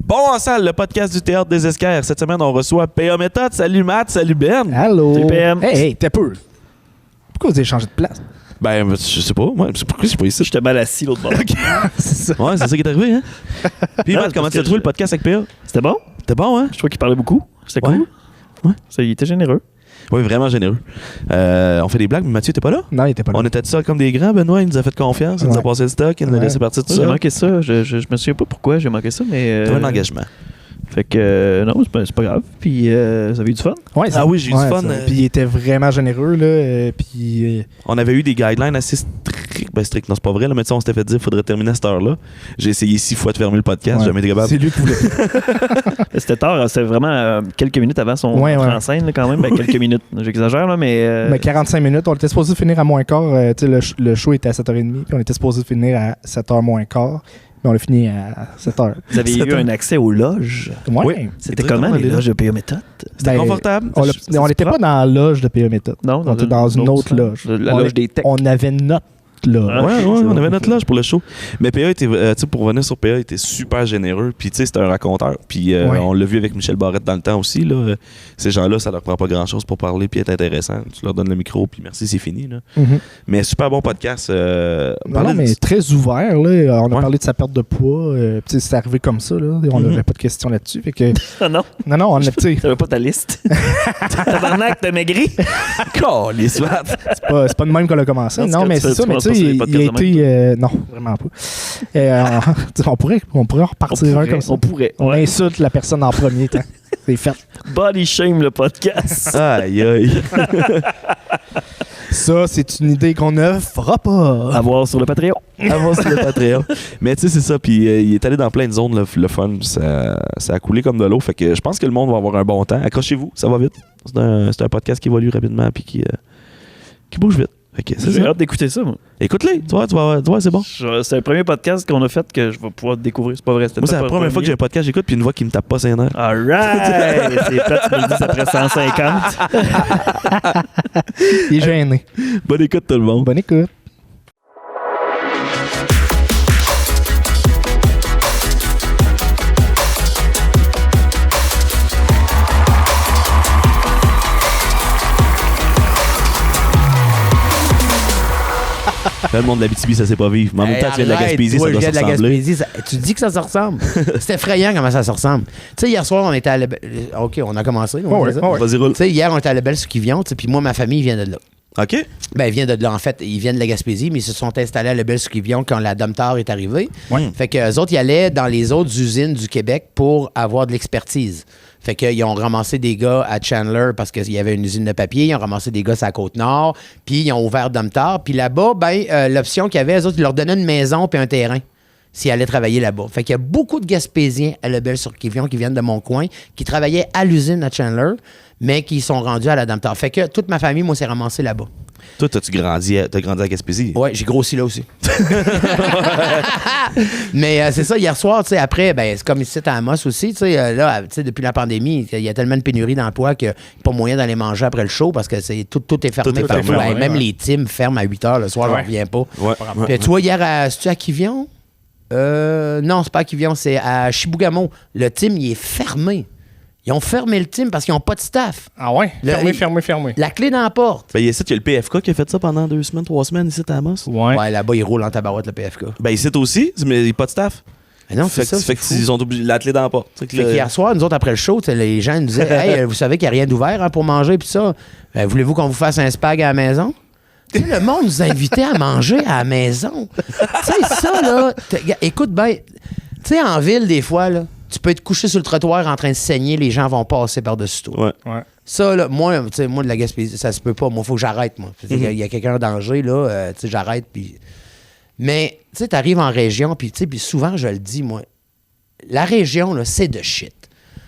Bon en salle, le podcast du Théâtre des Esquerres. Cette semaine, on reçoit P.A. Méthode. Salut Matt, salut Ben. Allô. Salut PM. Hey, t'es peu. Pourquoi vous avez changé de place? Ben, je sais pas. Moi, pourquoi je suis pas ici? J'étais mal assis l'autre bord. C'est ça. Ouais, c'est ça qui est arrivé, hein? Puis Matt, c'est comment parce tu as que trouvé le podcast avec P.A.? C'était bon? C'était bon, hein? Je trouvais qu'il parlait beaucoup. C'était Ouais. cool. Ouais. Ça, il était généreux. Oui, vraiment généreux. On fait des blagues, mais Mathieu, t'es pas là? Non, il était pas là. On était ça comme des grands, Benoît. Il nous a fait confiance. Il nous a Ouais. passé le stock. Il nous a Ouais. laissé partir tout J'ai ça. manqué ça. Je me souviens pas pourquoi j'ai manqué ça, mais. T'avais un engagement. Fait que non, c'est pas grave. Puis vous avez eu du fun? Ouais, Ah oui, j'ai eu du fun. Puis il était vraiment généreux, là. Puis. On avait eu des guidelines assez stricts. Ben, stricts, non, c'est pas vrai. Là, mais tu sais, on s'était fait dire qu'il faudrait terminer à cette heure-là. J'ai essayé 6 fois de fermer le podcast. Ouais. Jamais été capable. C'est lui qui voulait. C'était tard. C'était vraiment quelques minutes avant son Ouais, entrée ouais. en scène, là, quand même. Ben, quelques minutes. J'exagère, là, mais. Mais 45 minutes. On était supposé finir à moins quart. Tu sais, le show était à 7h30. Puis on était supposé finir à 7h moins quart. Mais on l'a fini à 7h. Vous avez eu un accès aux loges. Ouais. Oui. C'était Exactement, comment les les loges de P.A. Méthode? C'était Ben, confortable. On n'était pas dans la loge de P.A. Méthode. Non, On était dans une autre loge. La On loge est- des techs. On avait notre loge. Ah, Ouais, ok, ouais, c'est on bon. avait notre loge pour le show. Mais PA était, tu sais, pour revenir sur PA, il était super généreux. Puis, tu sais, c'était un raconteur. Puis, Ouais. on l'a vu avec Michel Barrette dans le temps aussi. Là. Ces gens-là, ça leur prend pas grand-chose pour parler puis être intéressant. Tu leur donnes le micro, puis merci, c'est fini. Là. Mhm. Mais super bon podcast. Non, Parler de- mais très ouvert. Là. On a Ouais. parlé de sa perte de poids. Puis c'est arrivé comme ça. Là. On n'avait pas de questions là-dessus. Fait que... Ah non, Non, on a, tu sais, t'avais pas ta liste. Tabarnak, t'as maigri. Calisse, Matt. c'est pas de même qu'on a commencé. Non, Non, tu mais fais- c'est ça. tu Mais penses tu pas sais, sur les il podcasts a de été. Non, vraiment pas. Tu sais, on pourrait en repartir un comme ça. On pourrait. On Ouais. insulte la personne en premier temps. C'est fait. Body shame le podcast. Aïe, aïe. Ça, c'est une idée qu'on ne fera pas. À voir sur le Patreon. Avance sur le Patreon. Mais tu sais, c'est ça. Puis il est allé dans plein de zones, le fun. Ça a coulé comme de l'eau. Fait que je pense que le monde va avoir un bon temps. Accrochez-vous, ça va vite. C'est un podcast qui évolue rapidement puis qui bouge vite. Fait que c'est J'ai ça. hâte d'écouter ça, moi. Écoute-les, tu vois, c'est bon. C'est le premier podcast qu'on a fait que je vais pouvoir découvrir. C'est pas vrai. C'était Moi, c'est pas la le première fois que j'ai un podcast, j'écoute, puis une voix qui me tape pas ses nerfs. Alright! C'est plate, tu me le dis après 150. Il est gêné. Bonne écoute, tout le monde. Bonne écoute. Le monde de la BTB, ça sait pas vivre. Mais en même temps, tu viens de la Gaspésie, ça doit se ressembler. Tu dis que ça se ressemble. C'est effrayant comment ça se ressemble. Tu sais, hier soir, on était à OK, on a commencé. on Ouais, fait ça. ouais. Vas-y, roule. Tu sais, hier, on était à la Belle sous Kivion, tu sais, puis moi, ma famille vient de là. OK? Ben, ils viennent de là, en fait. Ils viennent de la Gaspésie, mais ils se sont installés à la Belle sous Kivion quand la Domtar est arrivée. Ouais. Fait que eux autres, ils allaient dans les autres usines du Québec pour avoir de l'expertise. Fait qu'ils ont ramassé des gars à Chandler parce qu'il y avait une usine de papier. Ils ont ramassé des gars sur la Côte-Nord. Puis ils ont ouvert Domtar. Puis là-bas, l'option qu'il y avait, eux autres, ils leur donnaient une maison puis un terrain s'ils allaient travailler là-bas. Fait qu'il y a beaucoup de Gaspésiens à la Belle-sur-Kivion qui viennent de mon coin, qui travaillaient à l'usine à Chandler, mais qui sont rendus à la Domtar. Fait que toute ma famille, moi, s'est ramassée là-bas. Toi, t'as grandi à Gaspésie? Ouais, j'ai grossi là aussi. Mais c'est ça, hier soir, tu sais, après, c'est comme ici à Amos aussi, tu sais, là, tu sais, depuis la pandémie, il y a tellement de pénurie d'emploi qu'il n'y a pas moyen d'aller manger après le show parce que tout est fermé Tout est partout. fermé, Ouais, ouais, même ouais. les teams ferment à 8 h le soir, Ouais. j'en reviens pas. Ouais. Puis tu vois, hier, c'est-tu à Kivion? Non, c'est pas à Kivion, c'est à Chibougamau. Le team, il est fermé. Ils ont fermé le team parce qu'ils n'ont pas de staff. Ah ouais? Fermé. La clé dans la porte. Ben, ici, il y a le PFK qui a fait ça pendant 2 semaines, 3 semaines, ici, à Amos. Ouais. Ouais, là-bas, ils roulent en tabarouette, le PFK. Ben, ici aussi, mais il n'y a pas de staff. Mais non, c'est Fait ça. que, fait c'est qu'ils fou. ont obligé la clé dans la porte. Fait que Fait le- qu'hier soir, nous autres, après le show, tu sais, les gens nous disaient Hey, vous savez qu'il n'y a rien d'ouvert pour manger, puis ça. Voulez-vous qu'on vous fasse un spag à la maison? Tu sais, le monde nous invitait à manger à la maison. Tu sais, ça, là, écoute, tu sais, en ville, des fois, là, tu peux être couché sur le trottoir en train de saigner, les gens vont passer par-dessus toi. Ouais. Ça, là, moi, tu sais, moi, de la Gaspésie, ça se peut pas. Moi, il faut que j'arrête, moi. Il y a quelqu'un en danger, là, tu sais, j'arrête, puis... Mais, tu sais, t'arrives en région, puis, tu sais, puis souvent, je le dis, moi, la région, là, c'est de shit.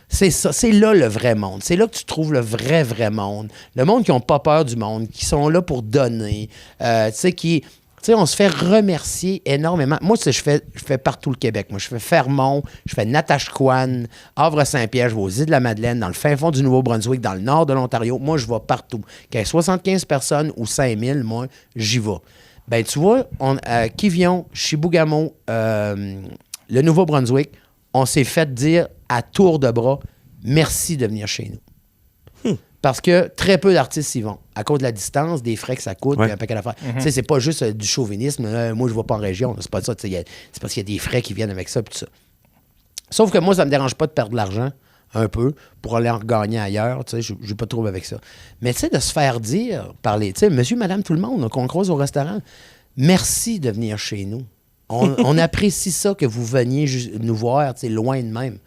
C'est ça, c'est là le vrai monde. C'est là que tu trouves le vrai monde. Le monde qui n'a pas peur du monde, qui sont là pour donner, tu sais, qui... Tu sais, on se fait remercier énormément. Moi, je fais partout le Québec. Moi, je fais Fermont, je fais Natashquan, Havre-Saint-Pierre, je vais aux Îles-de-la-Madeleine, dans le fin fond du Nouveau-Brunswick, dans le nord de l'Ontario. Moi, je vais partout. Qu'il y ait 75 personnes ou 5000, moi, j'y vais. Ben, tu vois, Kivion, Chibougamau, le Nouveau-Brunswick, on s'est fait dire à tour de bras, merci de venir chez nous. Parce que très peu d'artistes y vont. À cause de la distance, des frais que ça coûte, puis un paquet d'affaires. Tu sais, c'est pas juste du chauvinisme. Moi, je ne vais pas en région. C'est pas ça. C'est parce qu'il y a des frais qui viennent avec ça, puis tout ça. Sauf que moi, ça me dérange pas de perdre de l'argent, un peu, pour aller en regagner ailleurs. Tu sais, je n'ai pas de trouble avec ça. Mais tu sais, de se faire dire par les... Tu sais, monsieur, madame, tout le monde qu'on croise au restaurant, merci de venir chez nous. On apprécie ça que vous veniez nous voir, tu sais, loin de même.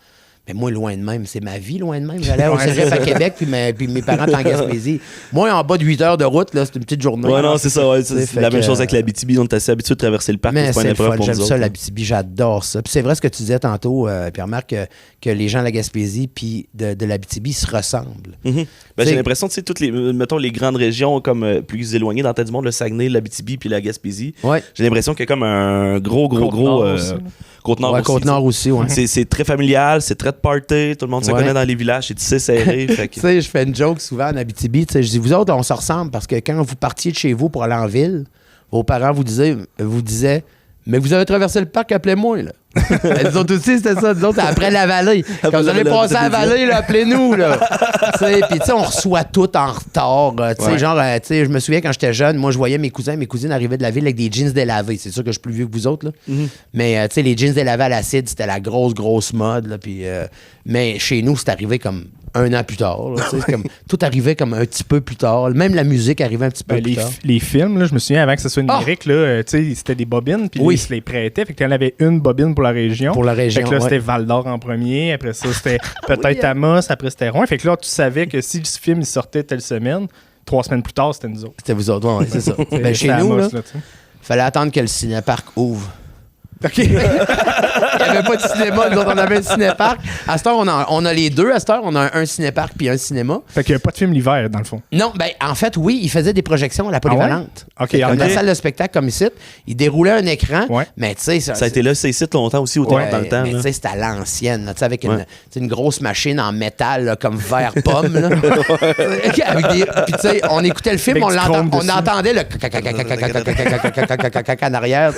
Mais moi, loin de même, c'est ma vie, loin de même. J'allais au cégep à Québec, puis mes parents étaient en Gaspésie. Moi, en bas de 8 heures de route, là, c'est une petite journée. Ouais, non, c'est ça. Ouais, c'est la même chose avec l'Abitibi. On est assez habitué de traverser le parc. Mais c'est pas une épreuve pour j'aime nous ça, autres. l'Abitibi, j'adore ça. Puis c'est vrai ce que tu disais tantôt, Pierre-Marc, que les gens de la Gaspésie puis de l'Abitibi se ressemblent. J'ai l'impression, tu sais, toutes les, mettons, les grandes régions comme plus éloignées dans la tête du monde, le Saguenay, l'Abitibi puis la Gaspésie, j'ai l'impression qu'il y a comme un gros Côte-Nord aussi. Côte-Nord aussi, ouais. C'est très familial, c'est très de party, tout le monde se connaît dans les villages, c'est tissé serré. Tu sais, je fais une joke souvent en Abitibi, tu sais, je dis, vous autres, on se ressemble parce que quand vous partiez de chez vous pour aller en ville, vos parents vous disaient, mais vous avez traversé le parc, appelez-moi, là. Nous autres aussi, c'était ça. Nous autres, c'est après la vallée. Quand vous allez passer à la vallée, là, appelez-nous, là. Puis, tu sais, on reçoit tout en retard. Tu sais, genre, tu sais, je me souviens quand j'étais jeune, moi, je voyais mes cousines arriver de la ville avec des jeans délavés. C'est sûr que je suis plus vieux que vous autres, là. Mais, tu sais, les jeans délavés à l'acide, c'était la grosse mode, là. Puis, mais chez nous, c'est arrivé comme un an plus tard. Là, comme, tout arrivait comme un petit peu plus tard. Même la musique arrivait un petit peu plus tard. Les films, là, je me souviens, avant que ce soit numérique, là, c'était des bobines, puis ils se les prêtaient. Fait que tu en avais une bobine pour la région. Pour la région, fait que là, c'était Val-d'Or en premier. Après ça, c'était peut-être Amos. Après, c'était Rouen. Fait que là, tu savais que si le film il sortait telle semaine, 3 semaines plus tard, c'était nous autres. C'était vous autres, ouais, c'est ça. Ben, chez nous, il fallait attendre que le cinéparc ouvre. OK. Il n'y avait pas de cinéma. Nous autres, on avait un cinéparc. À cette heure, on a les deux. À cette heure, on a un cinéparc puis un cinéma. Fait qu'il n'y a pas de film l'hiver, dans le fond. Non, ben en fait, oui, ils faisaient des projections à la polyvalente. OK. Comme la salle de spectacle comme ici. Ils déroulaient un écran. Ouais. Mais tu sais... Ça a été là, c'est ici longtemps aussi, au théâtre dans le temps. Mais tu sais, c'était à l'ancienne. Tu sais, avec une grosse machine en métal, là, comme vert pomme. Là. Puis tu sais, on écoutait le film, on entendait le en arrière.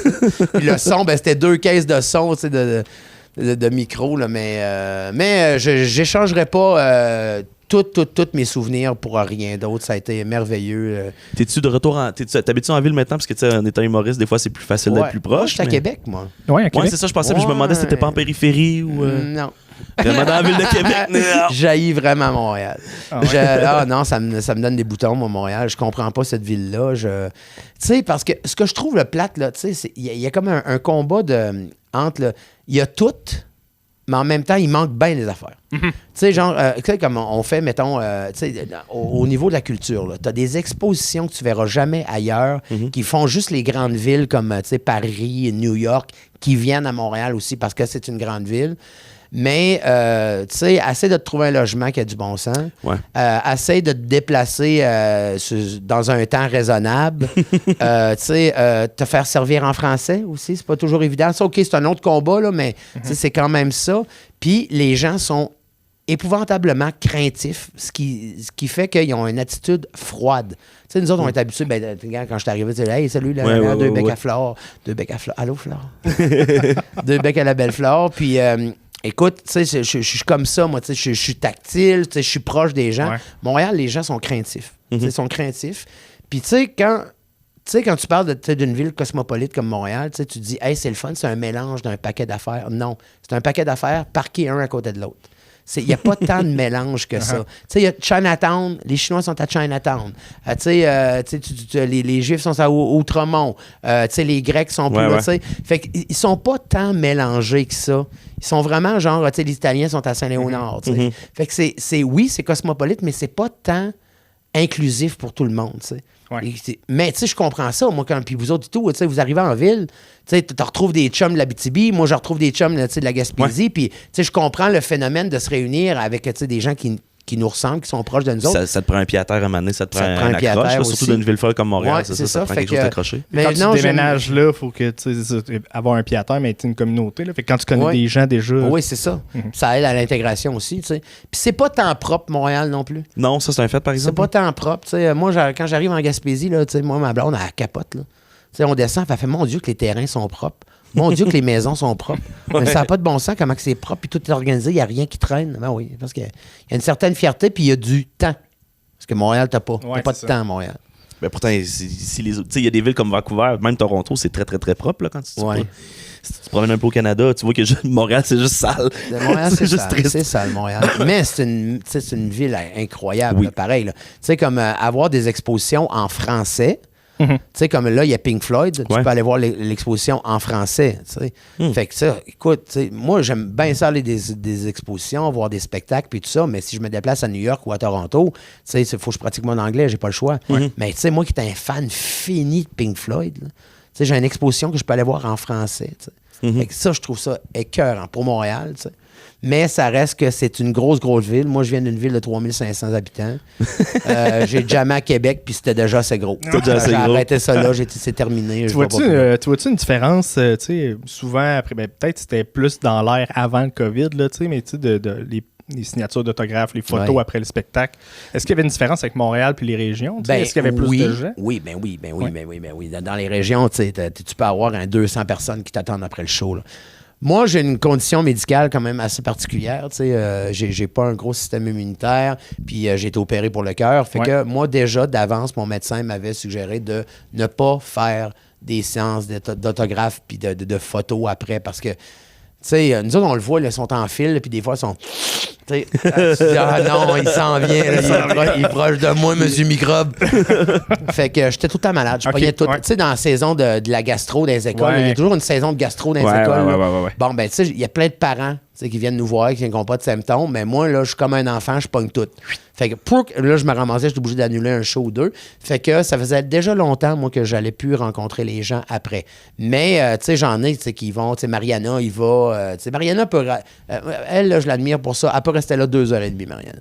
Puis le son, ben c'était 2 caisses de son, tu sais, de micro, là, mais j'échangerais pas tous mes souvenirs pour rien d'autre. Ça a été merveilleux. T'es-tu de retour t'habites-tu en ville maintenant? Parce que, tu sais, en étant humoriste, des fois, c'est plus facile d'être plus proche. Moi, je suis à Québec, moi. Oui, à Québec. Ouais, c'est ça, je pensais, mais je me demandais si t'étais pas en périphérie ou... Non. Vraiment dans la ville de Québec. J'haïs vraiment Montréal. Non, ça me donne des boutons, moi, Montréal. Je comprends pas cette ville-là. Tu sais, parce que ce que je trouve le plate, là, tu sais, il y a comme un combat entre... Il y a tout, mais en même temps, il manque bien des affaires. Tu sais, genre, comme on fait, mettons, au niveau de la culture, tu as des expositions que tu verras jamais ailleurs, qui font juste les grandes villes comme, tu sais, Paris, New York, qui viennent à Montréal aussi parce que c'est une grande ville. Mais, tu sais, essaie de te trouver un logement qui a du bon sens. Ouais. Essaie de te déplacer dans un temps raisonnable. Tu sais, te faire servir en français aussi, c'est pas toujours évident. Ça, OK, c'est un autre combat, là, mais c'est quand même ça. Puis, les gens sont épouvantablement craintifs, ce qui fait qu'ils ont une attitude froide. Tu sais, nous autres, on est habitués, quand je suis arrivé, tu sais, hey, salut, deux becs à Flore. Allô, Flore? 2 becs à la belle Flore. Puis, écoute, tu sais, je suis comme ça, moi, tu sais, je suis tactile, tu sais, je suis proche des gens. Ouais. Montréal, les gens sont craintifs. Ils sont craintifs. Puis, tu sais, quand tu parles d'une ville cosmopolite comme Montréal, tu te dis, hey, c'est le fun, c'est un mélange d'un paquet d'affaires. Non, c'est un paquet d'affaires parqués un à côté de l'autre. Il n'y a pas tant de mélange que ça. Tu sais, il y a Chinatown, les Chinois sont à Chinatown. Tu sais, les Juifs sont à Outremont. Tu sais, les Grecs sont plus là, tu sais. Fait qu'ils sont pas tant mélangés que ça. Ils sont vraiment genre, tu sais, les Italiens sont à Saint-Léonard, tu sais. Fait que oui, c'est cosmopolite, mais c'est pas tant inclusif pour tout le monde, tu sais. Ouais. Mais tu sais, je comprends ça, moi, puis vous autres et tout, tu sais, vous arrivez en ville, tu sais, tu retrouves des chums de l'Abitibi, moi, je retrouve des chums, tu sais, de la Gaspésie, puis tu sais, je comprends le phénomène de se réunir avec, tu sais, des gens qui nous ressemblent, qui sont proches de nous autres. Ça te prend un pied à terre à un moment donné, ça te prend un accroche, surtout dans une ville folle comme Montréal, ça te prend quelque chose d'accroché. Mais quand tu déménages là, il faut que tu sais, avoir un pied à terre, mais tu une communauté. Là. Fait que quand tu connais des gens déjà... Oui, c'est ça. Ça aide à l'intégration aussi, tu sais. Puis c'est pas tant propre, Montréal, non plus. Non, ça, c'est un fait, par exemple. C'est pas tant propre, tu sais. Moi, quand j'arrive en Gaspésie, là, tu sais, moi, ma blonde, elle capote, là. Tu sais, on descend, elle fait, mon Dieu, que les terrains sont propres. Mon Dieu, que les maisons sont propres. Mais ça n'a pas de bon sens, comment que c'est propre, puis tout est organisé, il n'y a rien qui traîne. Ben oui, parce qu'il y a une certaine fierté, puis il y a du temps. Parce que Montréal, t'as pas. Ouais, T'as pas de c'est temps à Montréal. Ben pourtant, si les autres, tu sais, il y a des villes comme Vancouver, même Toronto, c'est très, très, très propre là, quand tu Ouais. si tu te promènes un peu au Canada, tu vois que Montréal, c'est juste sale. Montréal, c'est juste sale. triste. C'est sale, Montréal. Mais c'est une ville incroyable, Oui. là, pareil. Tu sais, comme avoir des expositions en français. Tu sais, comme là, il y a Pink Floyd, tu Ouais. peux aller voir l'exposition en français. Tu sais. Fait que ça, écoute, tu sais, moi, j'aime bien ça aller des expositions, voir des spectacles, puis tout ça, mais si je me déplace à New York ou à Toronto, tu sais, il faut que je pratique mon anglais, j'ai pas le choix. Mais tu sais, moi qui étais un fan fini de Pink Floyd, là, tu sais, j'ai une exposition que je peux aller voir en français. Tu sais. Fait que ça, je trouve ça écœurant pour Montréal. Tu sais. Mais ça reste que c'est une grosse ville. Moi, je viens d'une ville de 3500 habitants. J'ai jamais à Québec, puis c'était déjà assez gros. J'ai arrêté ça là, c'est terminé. Tu vois-tu une différence, tu sais, souvent, après, ben, peut-être c'était plus dans l'air avant le COVID, là, tu sais, mais tu sais, les signatures d'autographes, les photos après le spectacle. Est-ce qu'il y avait une différence avec Montréal puis les régions? Tu sais? Est-ce qu'il y avait plus de gens? Oui. Dans les régions, tu sais, tu peux avoir 200 personnes qui t'attendent après le show, là. Moi, j'ai une condition médicale quand même assez particulière. Tu sais, j'ai pas un gros système immunitaire, puis j'ai été opéré pour le cœur. Fait que moi, déjà, d'avance, mon médecin m'avait suggéré de ne pas faire des séances d'autographes puis de photos après, parce que, tu sais, nous autres, on le voit, là, ils sont en file, puis des fois, ils sont... Tu dis, ah non, il s'en vient, là, il est proche de moi, monsieur Microbe. Fait que j'étais tout le temps malade. Je pognais tout. Tu sais, dans la saison de la gastro dans les écoles, il y a toujours une saison de gastro dans les écoles. Ouais. Bon, ben, tu sais, il y a plein de parents qui viennent nous voir, qui n'ont pas de symptômes, mais moi, là, je suis comme un enfant, je pogne tout. Fait que là, je me ramassais, j'étais obligé d'annuler un show ou deux. Fait que ça faisait déjà longtemps, moi, que j'allais plus rencontrer les gens après. Mais, tu sais, j'en ai, tu sais, qui vont, tu sais, Mariana, il va, tu sais, Mariana peut, elle, là, je l'admire pour ça. Elle peut rester là 2h30, Mariana.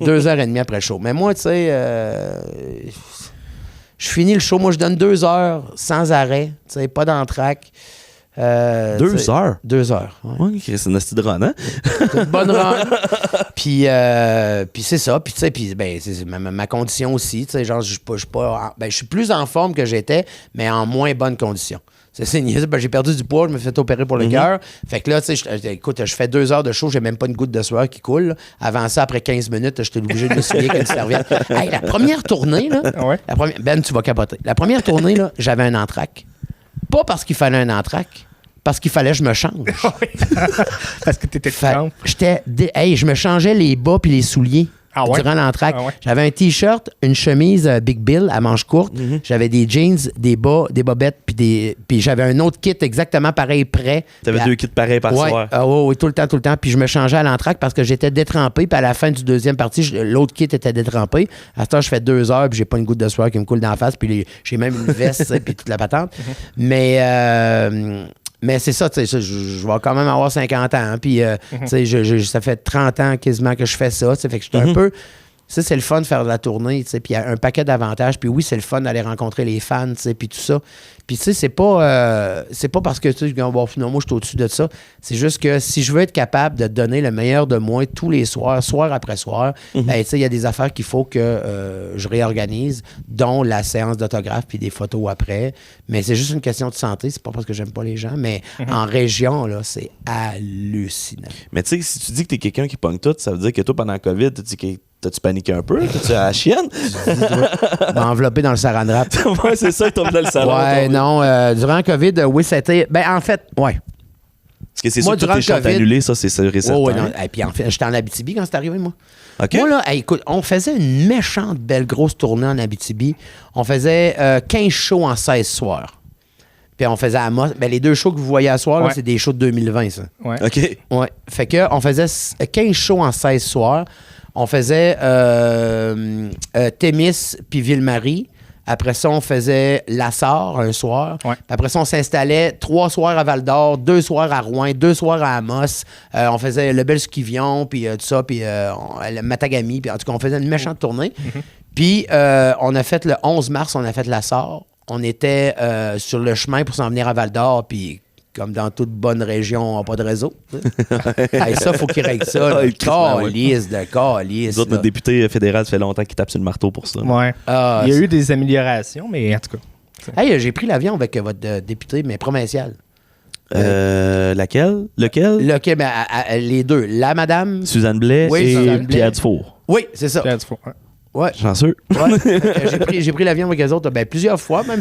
2h30 après le show. Mais moi, tu sais, je finis le show, moi, je donne 2 heures sans arrêt, tu sais, pas d'entraque. 2 heures? 2 heures. Ouais. C'est une hostie de run, hein? C'est une bonne run. Puis c'est ça. Puis tu sais, ben, c'est ma condition aussi. Tu sais, genre, je suis plus en forme que j'étais, mais en moins bonne condition. C'est niaiseux, j'ai perdu du poids, je me suis fait opérer pour le cœur. Fait que là, tu sais, écoute, je fais 2 heures de show, j'ai même pas une goutte de sueur qui coule. Avant ça, après 15 minutes, j'étais obligé de me souiller avec une serviette. Hey, la première tournée, là, Ben, tu vas capoter. La première tournée, là, j'avais un entraque. Pas parce qu'il fallait un entraque, parce qu'il fallait que je me change. Parce que t'étais crampe. Je me changeais les bas puis les souliers. Durant l'entraque. J'avais un T-shirt, une chemise Big Bill à manches courtes. J'avais des jeans, des bas, des bobettes, puis j'avais un autre kit exactement pareil prêt. T'avais 2 kits pareils par soir. Oui, tout le temps. Puis je me changeais à l'entraque parce que j'étais détrempé. Puis à la fin du deuxième partie, l'autre kit était détrempé. À ce temps, je fais 2 heures, puis j'ai pas une goutte de sueur qui me coule d'en face. Puis j'ai même une veste, puis toute la patente. Mais c'est ça, tu sais, je vais quand même avoir 50 ans. Puis, tu sais, ça fait 30 ans quasiment que je fais ça. Fait que je suis un peu... Ça, c'est le fun de faire de la tournée, tu sais, puis il y a un paquet d'avantages. Puis oui, c'est le fun d'aller rencontrer les fans, tu sais, puis tout ça. Puis tu sais, c'est pas parce que tu sais, bon, non, moi, je suis au-dessus de ça. C'est juste que si je veux être capable de donner le meilleur de moi tous les soirs, soir après soir, ben, tu sais, il y a des affaires qu'il faut que je réorganise, dont la séance d'autographe puis des photos après. Mais c'est juste une question de santé. C'est pas parce que j'aime pas les gens, mais en région, là, c'est hallucinant. Mais tu sais, si tu dis que t'es quelqu'un qui pogne tout, ça veut dire que toi, pendant la COVID, t'as-tu paniqué un peu? T'as-tu à la chienne? Enveloppé dans le saran wrap. Ouais, c'est ça, il tombe dans le salon. Ouais, non. Durant le COVID, oui, c'était... Ben, en fait, ouais. Parce que c'est sûr que toutes les shows annulées, ça, c'est sûr et certain. Ouais, non. Et puis, en fait, j'étais en Abitibi quand c'est arrivé, moi. OK. Moi, là, écoute, on faisait une méchante belle grosse tournée en Abitibi. On faisait 15 shows en 16 soirs. Puis on faisait à Amos. Ben, les 2 shows que vous voyez à soir, là, c'est des shows de 2020, ça. Ouais. OK. Ouais. Fait que on faisait 15 shows en 16 soirs. On faisait Témis puis Ville-Marie. Après ça, on faisait Lassar un soir. Ouais. Après ça, on s'installait 3 soirs à Val-d'Or, 2 soirs à Rouen, 2 soirs à Amos. On faisait le Bel-Skivion, puis tout ça, puis le Matagami. Puis en tout cas, on faisait une méchante tournée. Puis on a fait le 11 mars, on a fait Lassar. On était sur le chemin pour s'en venir à Val-d'Or, puis... Comme dans toute bonne région, on n'a pas de réseau. Hey, ça, faut qu'il règle ça. Calice de calice. Nous autres, notre député fédéral, ça fait longtemps qu'il tape sur le marteau pour ça. Ouais. Il y a eu des améliorations, mais en tout cas. Hey, j'ai pris l'avion avec votre député, mais provincial. Laquelle? Lequel? Lequel? Les deux. La madame. Suzanne Blais Oui, et Suzanne Blais. Pierre Dufour. Oui, c'est ça. Ouais. Chanceux. Ouais. Fait que j'ai pris l'avion avec eux autres plusieurs fois, même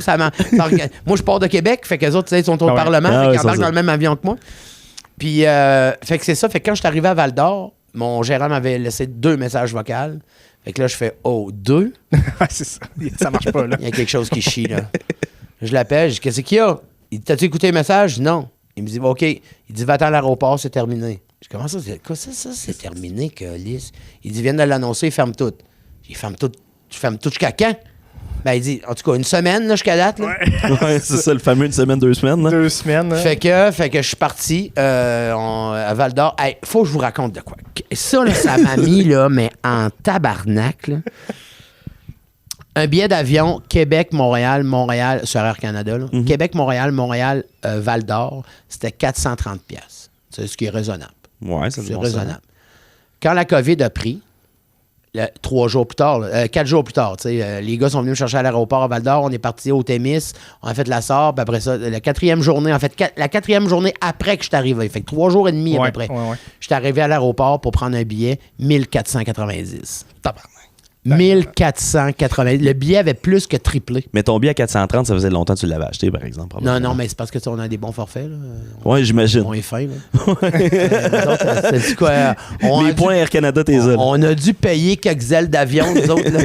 moi, je pars de Québec, fait qu'eux autres, ils sont au Parlement, fait qu'ils embarquent dans le même avion que moi. Puis, fait que c'est ça. Fait que quand je suis arrivé à Val-d'Or, mon gérant m'avait laissé 2 messages vocaux. Fait que là, je fais, 2? Ouais, c'est ça. Ça marche pas, là. Il y a quelque chose qui chie, là. Je l'appelle, je dis, qu'est-ce qu'il y a? Il dit, t'as-tu écouté le message? Non. Il me dit, OK. Il dit, va-t'en à l'aéroport, c'est terminé. Je dis, comment ça? Quoi ça, c'est terminé, Colis? Il dit, viens de l'annoncer, ferme tout. Il ferme tout. Tu fermes tout jusqu'à quand? Ben, il dit, en tout cas, une semaine, là, jusqu'à date. Là. Ouais, c'est ça, le fameux une semaine, 2 semaines. Là. 2 semaines. Fait que je suis parti à Val-d'Or. Hey, faut que je vous raconte de quoi. Ça, là, ça m'a mis, là, mais en tabarnak, là. Un billet d'avion Québec-Montréal, Montréal, sur Air Canada, là. Québec-Montréal, Val-d'Or, c'était 430$. C'est ce qui est raisonnable. Ouais, ça c'est raisonnable. Quand la COVID a pris, 4 jours plus tard, les gars sont venus me chercher à l'aéroport à Val-d'Or, on est parti au Témis, on a fait la SAR, puis après ça, la 4e journée, en fait, la 4e journée après que je suis arrivé, fait que 3 jours et demi à peu près, je suis arrivé à l'aéroport pour prendre un billet, 1490. Tabarnak. 1490. Le billet avait plus que triplé. Mais ton billet à 430, ça faisait longtemps que tu l'avais acheté, par exemple. Non, mais c'est parce que on a des bons forfaits. Là. Oui, j'imagine. On est fin. C'est quoi? Les points Air Canada, t'es là. On a dû payer quelques ailes d'avion, nous autres. Là.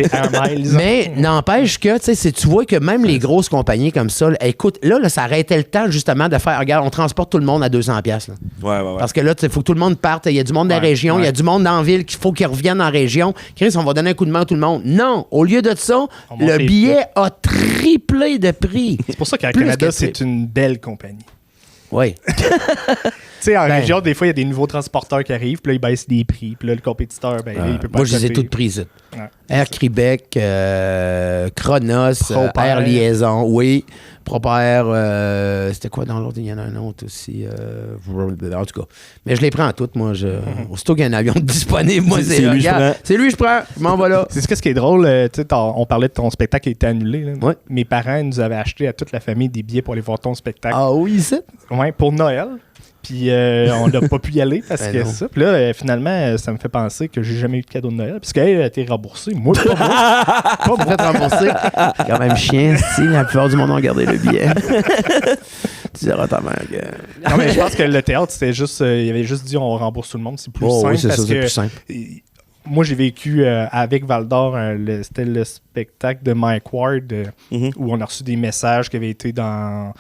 Mais n'empêche que, tu vois que même les grosses compagnies comme ça, là, écoute, là, ça arrêtait le temps justement de faire, regarde, on transporte tout le monde à 200$. Là. Ouais. Parce que là, il faut que tout le monde parte. Il y a du monde dans la région, il y a du monde dans la ville qu'il faut qu'ils reviennent en région. Chris, on va donner un coup de main à tout le monde. Non, au lieu de ça, le billet a triplé de prix. C'est pour ça qu'Air Canada, c'est une belle compagnie. Oui. Tu sais, en région, des fois, il y a des nouveaux transporteurs qui arrivent, puis là, ils baissent les prix. Puis là, le compétiteur, il peut pas. Moi, je les ai toutes prises. Ouais. Air Québec, Chronos, Air Liaison, oui. Propair, c'était quoi dans l'autre? Il y en a un autre aussi. En tout cas. Mais je les prends toutes, moi. Aussitôt qu'il y a un avion disponible, moi, c'est lui, je prends. Je m'en vais là. C'est ce qui est drôle. On parlait de ton spectacle qui a été annulé. Là. Ouais. Mes parents nous avaient acheté à toute la famille des billets pour aller voir ton spectacle. Ah oui, c'est? Oui, pour Noël. Puis on n'a pas pu y aller parce que ça. Puis là, finalement, ça me fait penser que j'ai jamais eu de cadeau de Noël. Parce qu'elle a été remboursée. Moi, pas moi. Pas moi. Fait rembourser. C'est quand même chien, si la plupart du monde a gardé le billet. Tu diras ta mère que... Non, mais je pense que le théâtre, c'était juste... il avait juste dit on rembourse tout le monde. C'est plus simple. Oui, c'est parce ça, c'est que plus simple. Moi, j'ai vécu avec Val-d'Or, c'était le spectacle de Mike Ward où on a reçu des messages qui avaient été dans...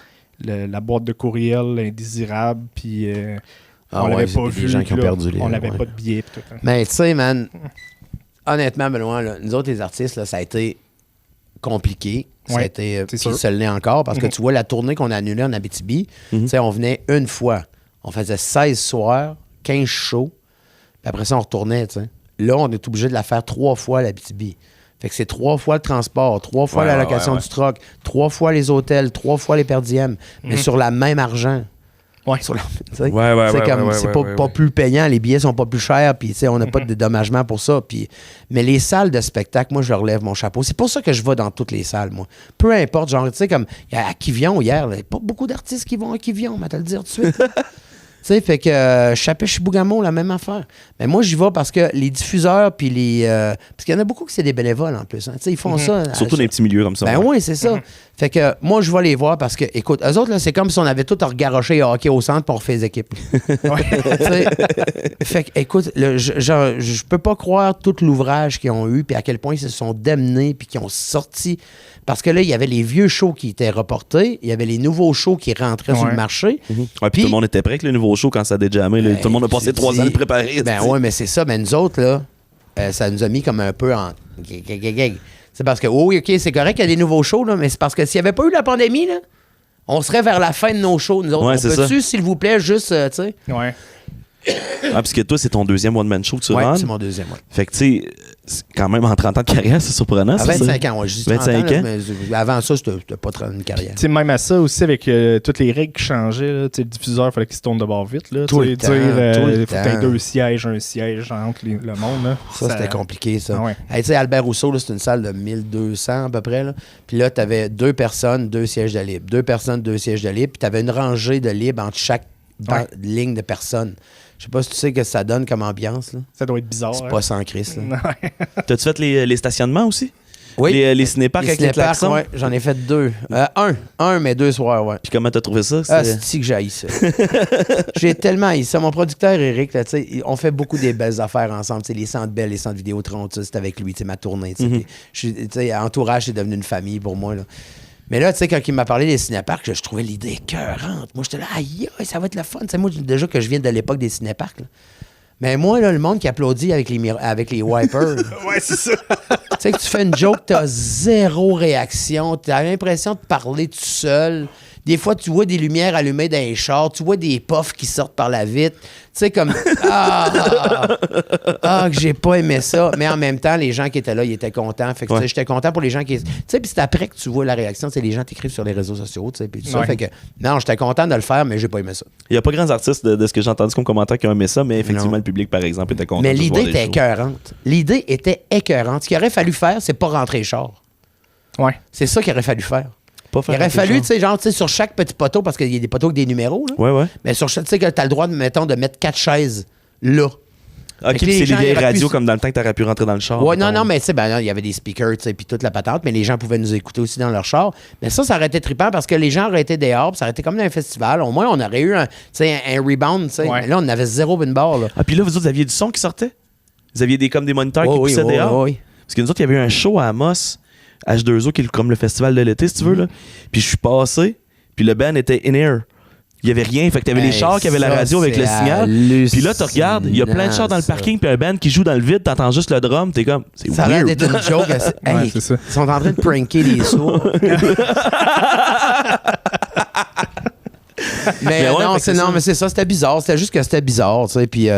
la boîte de courriel indésirable, puis on l'avait pas vu. Des gens qui ont perdu on n'avait pas de billets. Tout, hein. Mais tu sais, man, honnêtement, Benoît, là, nous autres, les artistes, là, ça a été compliqué. Ça a été, puis ça l'est encore, parce que tu vois, la tournée qu'on a annulée en Abitibi, tu sais, on venait une fois. On faisait 16 soirs, 15 shows, puis après ça, on retournait, tu sais. Là, on est obligé de la faire 3 fois à l'Abitibi. Fait que c'est 3 fois le transport, 3 fois la location du truck, 3 fois les hôtels, 3 fois les per diem, mais sur la même argent. Ouais. C'est pas plus payant, les billets sont pas plus chers, puis on n'a pas de dédommagement pour ça. Puis, mais les salles de spectacle, moi, je leur lève mon chapeau. C'est pour ça que je vais dans toutes les salles, moi. Peu importe, genre, tu sais, comme à Kivion hier, il n'y a pas beaucoup d'artistes qui vont à Kivion, on va te le dire tout de suite. Tu sais, fait que Chapet-Chibougamau, la même affaire. Mais moi, j'y vais parce que les diffuseurs, puis les... parce qu'il y en a beaucoup qui c'est des bénévoles, en plus. Hein. Tu sais, ils font ça... Surtout dans les petits milieux comme ça. Ben oui, c'est ça. Fait que moi, je vais les voir parce que, écoute, eux autres, là, c'est comme si on avait tout regaroché hockey au centre pour faire les équipes. Fait que, écoute, je peux pas croire tout l'ouvrage qu'ils ont eu, puis à quel point ils se sont démenés, puis qu'ils ont sorti... Parce que là, il y avait les vieux shows qui étaient reportés, il y avait les nouveaux shows qui rentraient sur le marché. Ouais, puis tout le monde était prêt avec le nouveau show quand ça a déjammé. Tout le monde a passé 3 ans à le préparer. Ben oui, mais c'est ça. Mais nous autres, là, ça nous a mis comme un peu en... C'est parce que, oui, OK, c'est correct qu'il y a des nouveaux shows, là, mais c'est parce que s'il n'y avait pas eu la pandémie, là, on serait vers la fin de nos shows, nous autres. Ouais, on peut-tu, s'il vous plaît, juste, tu sais... Ouais. Parce que toi, c'est ton deuxième one-man show que tu rends. Oui, c'est mon deuxième, Fait que, tu sais, C'est quand même en 30 ans de carrière, c'est surprenant. À ça, 25 ans, ouais. Je dis 25 30 ans, ans. là, mais avant ça, c'était pas trop une carrière. Tu sais, même à ça aussi, avec toutes les règles qui changeaient, là, tu sais, le diffuseur, il fallait qu'il se tourne de bord vite. Là, Tout tu sais, le temps, dire, tout le faut que t'aies temps. 2 sièges, un siège entre le monde. Là. Ça, c'était compliqué, ça. Ah ouais. Hey, tu sais, Albert Rousseau, là, c'est une salle de 1200 à peu près. Là. Puis là, tu avais 2 personnes, 2 sièges de libre. 2 personnes, 2 sièges de libre. Puis tu avais une rangée de libre entre chaque ligne de personnes. Je sais pas si tu sais que ça donne comme ambiance. Là. Ça doit être bizarre. C'est hein. pas sans Christ. Là. Ouais. T'as-tu fait les stationnements aussi? Oui. Les cinéparks avec les cinéparks, klaxons? ouais, j'en ai fait 2. Un, mais 2 soirs, ouais. Puis comment t'as trouvé ça? Ah, c'est que j'ai haï ça. J'ai tellement haï ça. Mon producteur, Eric, là, on fait beaucoup des belles affaires ensemble. T'sais, les centres belles, les centres Vidéotron, c'est avec lui, ma tournée. Entourage, c'est devenu une famille pour moi. Là. Mais là, tu sais, quand il m'a parlé des cinéparks, je trouvais l'idée écœurante. Moi, j'étais là, aïe, ça va être le fun. T'sais, moi, déjà que je viens de l'époque des cinéparks. Là. Mais moi, là, le monde qui applaudit avec les wipers. Ouais, c'est ça. Tu sais que tu fais une joke, t'as zéro réaction, t'as l'impression de parler tout seul. Des fois, tu vois des lumières allumées dans les chars, tu vois des puffs qui sortent par la vitre. Tu sais, comme que j'ai pas aimé ça. Mais en même temps, les gens qui étaient là, ils étaient contents. Fait que tu sais, j'étais content pour les gens qui. Tu sais, puis c'est après que tu vois la réaction. Tu sais, les gens t'écrivent sur les réseaux sociaux, tu sais, puis tout ça. Ouais. Fait que non, j'étais content de le faire, mais j'ai pas aimé ça. Il n'y a pas grands artistes de ce que j'ai entendu comme commentaire qui ont aimé ça, mais effectivement, Non. le public, par exemple, était content. Mais de voir l'idée les était shows. écœurante. L'idée était écœurante. Ce qu'il aurait fallu faire, c'est pas rentrer les chars. Ouais. C'est ça qu'il aurait fallu faire. Pas Il faire aurait quelque fallu, chose. tu sais, genre, tu sais, sur chaque petit poteau, parce qu'il y a des poteaux avec des numéros, là. Ouais. Mais sur chaque, tu sais, que t'as le droit, mettons, de mettre 4 chaises là. Ok, Fait que puis les c'est gens, les vieilles ils auraient radios pu- comme dans le temps que t'aurais pu rentrer dans le char. Ouais, mettons. non, mais tu sais, ben, là, il y avait des speakers, tu sais, puis toute la patente, mais les gens pouvaient nous écouter aussi dans leur char. Mais ça aurait été trippant parce que les gens auraient été dehors, puis ça aurait été comme dans un festival. Au moins, on aurait eu un rebound, tu sais. Ouais. Mais là, on avait zéro une barre, là. Ah, puis là, vous autres, vous aviez du son qui sortait? Vous aviez comme des moniteurs qui poussaient dehors? Oui. Parce que nous autres, il y avait eu un show à Amos, H2O, qui est comme le festival de l'été, si tu veux. Là. Puis je suis passé, puis le band était in-air. Il y avait rien. Fait que t'avais les chars qui avaient la radio avec le signal. Puis là, tu regardes, il y a plein de chars dans le parking, puis un band qui joue dans le vide, t'entends juste le drum, t'es comme, c'est Ça a l'air weird. d'être une joke. Ouais, c'est ça. Ils sont en train de pranker les sourds. mais ouais, non, fait que c'est ça. mais c'est ça, c'était bizarre. C'était juste que c'était bizarre, tu sais. Puis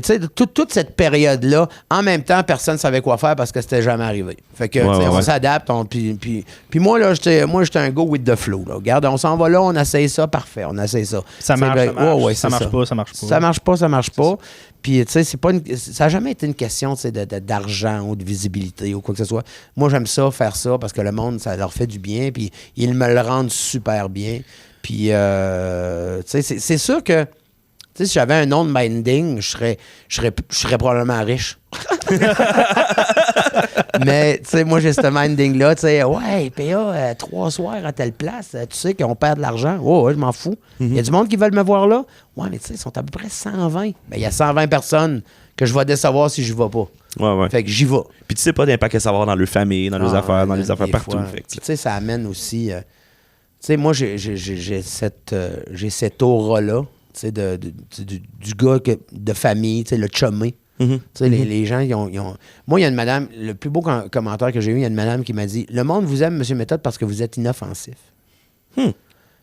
tu sais, toute cette période-là, en même temps, personne ne savait quoi faire parce que c'était jamais arrivé. Fait que, tu sais, on s'adapte. Puis moi, là, j'étais un go with the flow. Là. Regarde, on s'en va là, on essaye ça, parfait, on essaye ça. Ça Tu sais, marche, ben, ça marche. ouais, ça c'est marche pas, ça marche pas. Ça marche pas. Puis, tu sais, ça n'a jamais été une question tu sais, d'argent ou de visibilité ou quoi que ce soit. Moi, j'aime ça, faire ça, parce que le monde, ça leur fait du bien, puis ils me le rendent super bien. Puis, tu sais, c'est sûr que, tu sais, si j'avais un nom de minding, je serais probablement riche. Mais, tu sais, moi, j'ai ce minding-là, tu sais, ouais, PA, 3 soirs à telle place, tu sais qu'on perd de l'argent. Oh, ouais, je m'en fous. Il y a du monde qui veulent me voir là. Ouais, mais tu sais, ils sont à peu près 120. Ben, il y a 120 personnes que je vais décevoir si je vais pas. Ouais. Fait que j'y vais. Puis tu sais pas d'impact à savoir dans leur famille, dans leurs affaires, dans les affaires des partout. fois. Fait que, Tu sais, ça amène aussi... tu sais, moi, j'ai cette aura-là, tu sais, du gars de famille, tu sais, le chumé. Tu sais, les gens, ils ont... Moi, il y a une madame, le plus beau commentaire que j'ai eu, il y a une madame qui m'a dit « Le monde vous aime, M. Méthode, parce que vous êtes inoffensif.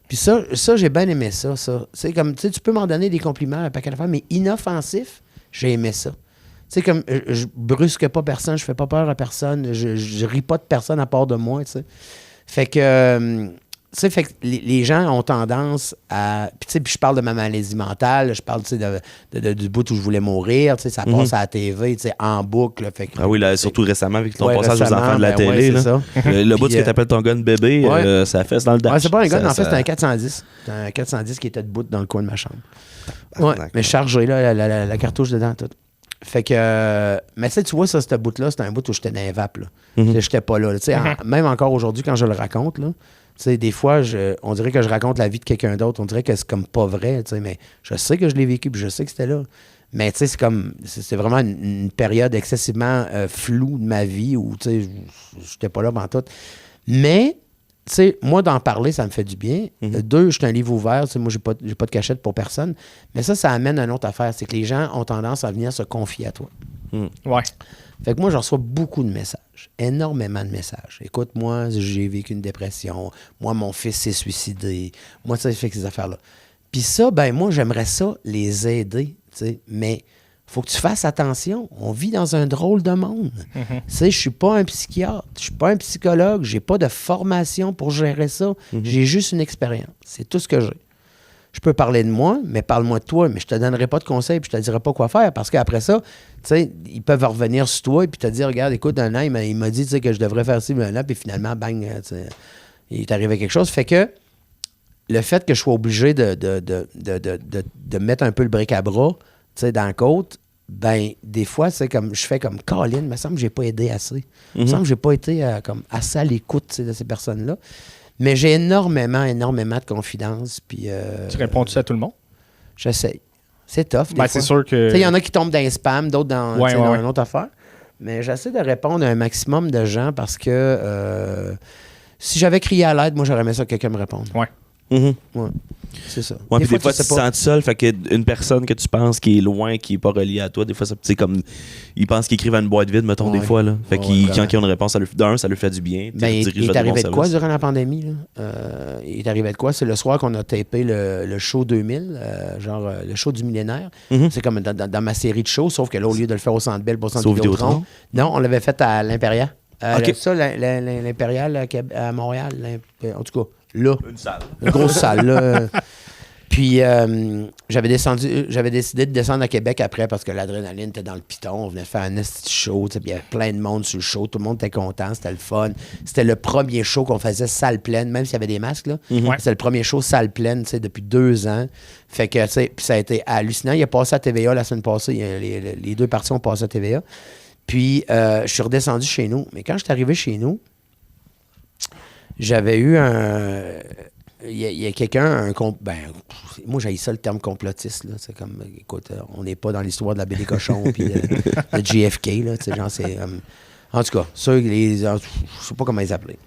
Puis ça, j'ai bien aimé ça. C'est comme, tu sais, tu peux m'en donner des compliments, un paquet d'affaires, mais inoffensif, j'ai aimé ça. Tu sais, comme, je brusque pas personne, je fais pas peur à personne, je ris pas de personne à part de moi, tu sais. Fait que... tu sais, fait que les gens ont tendance à... Puis, tu sais, je parle de ma malaisie mentale, je parle, tu sais, du bout où je voulais mourir, tu sais, ça passe à la TV, tu sais, en boucle. Fait que, Ah oui, là, surtout récemment, avec ton Ouais, passage aux récemment, enfants de la ben télé. ouais, là. c'est ça. Le bout de ce que Puis, t'appelles ton gun bébé, ouais. ça fesse dans le dash. Ouais, c'est pas un gun, Ça- en fait, ça- c'est un 410. C'est un 410 qui était debout dans le coin de ma chambre. Ouais, Tabarnak. mais chargé, là, la cartouche dedans, tout. Fait que... mais tu sais, tu vois, ça, ce bout-là, c'était un bout où j'étais dans les vapes, là. J'étais pas là. Tu sais, même encore aujourd'hui, quand je le raconte, là, tu sais, des fois, on dirait que je raconte la vie de quelqu'un d'autre. On dirait que c'est comme pas vrai, tu sais, mais je sais que je l'ai vécu, puis je sais que c'était là. Mais tu sais, c'est comme... C'est vraiment une période excessivement floue de ma vie où, tu sais, j'étais pas là pendant tout. Mais... Tu sais, moi, d'en parler, ça me fait du bien. 2, je suis un livre ouvert. Tu sais, moi, j'ai pas de cachette pour personne. Mais ça amène à une autre affaire. C'est que les gens ont tendance à venir se confier à toi. Ouais. Fait que moi, je reçois beaucoup de messages. Énormément de messages. Écoute, moi, j'ai vécu une dépression. Moi, mon fils s'est suicidé. Moi, tu sais, fait que ces affaires-là. Puis ça, ben moi, j'aimerais ça les aider, tu sais. Mais faut que tu fasses attention. On vit dans un drôle de monde. Tu sais, je suis pas un psychiatre, je suis pas un psychologue, j'ai pas de formation pour gérer ça. J'ai juste une expérience. C'est tout ce que j'ai. Je peux parler de moi, mais parle-moi de toi, mais je te donnerai pas de conseils puis je te dirai pas quoi faire parce qu'après ça, tu sais, ils peuvent revenir sur toi et puis te dire, regarde, écoute, un an, il m'a dit, tu sais, que je devrais faire ci, un an, puis finalement, bang, tu sais, il est arrivé quelque chose. Fait que le fait que je sois obligé de mettre un peu le bric-à-bras, tu sais, dans la côte, ben, des fois, c'est comme, je fais comme, Colin, il me semble que j'ai pas aidé assez. Il me semble que j'ai pas été comme assez à l'écoute, tu sais, de ces personnes-là. Mais j'ai énormément de confidences. Puis, Tu réponds-tu à tout le monde? J'essaye. C'est tough. Ben, c'est sûr que. Il y en a qui tombent dans les spams, d'autres dans, Ouais, dans ouais. une autre affaire. Mais j'essaie de répondre à un maximum de gens parce que si j'avais crié à l'aide, moi, j'aurais aimé ça que quelqu'un me réponde. Ouais. Ouais. C'est ça. Ouais, puis des fois, tu tu te sens seul, fait qu'une personne que tu penses qui est loin, qui est pas reliée à toi, des fois, c'est comme. Ils pensent qu'ils écrivent à une boîte vide, mettons, Ouais. des fois, là. Fait Ouais, qu'ils, vraiment. quand ils ont une réponse, ça lui fait du bien. Ben, il est arrivé de quoi durant la pandémie? Là? Il est arrivé de quoi? C'est le soir qu'on a tapé le show 2000, le show du millénaire. C'est comme dans ma série de shows, sauf que là, au lieu de le faire au Centre Bell, au Centre Sauf Vidéotron, non, on l'avait fait à l'Impérial. OK. Ça, l'Impérial à Montréal, en tout cas, là. Une salle. Une grosse salle, là. Puis, j'avais décidé de descendre à Québec après parce que l'adrénaline était dans le piton. On venait de faire un esti show. Puis il y avait plein de monde sur le show. Tout le monde était content. C'était le fun. C'était le premier show qu'on faisait salle pleine, même s'il y avait des masques. Là. Ouais. C'était le premier show salle pleine depuis 2 ans. Fait que, tu sais, puis ça a été hallucinant. Il a passé à TVA la semaine passée. Les deux parties ont passé à TVA. Puis, je suis redescendu chez nous. Mais quand je suis arrivé chez nous, j'avais eu il y a quelqu'un, moi j'ai ça le terme complotiste, là. C'est comme, écoute, on n'est pas dans l'histoire de la BD Cochon puis de JFK, là, tu sais, genre, c'est... en tout cas, ceux, je sais pas comment ils appelaient.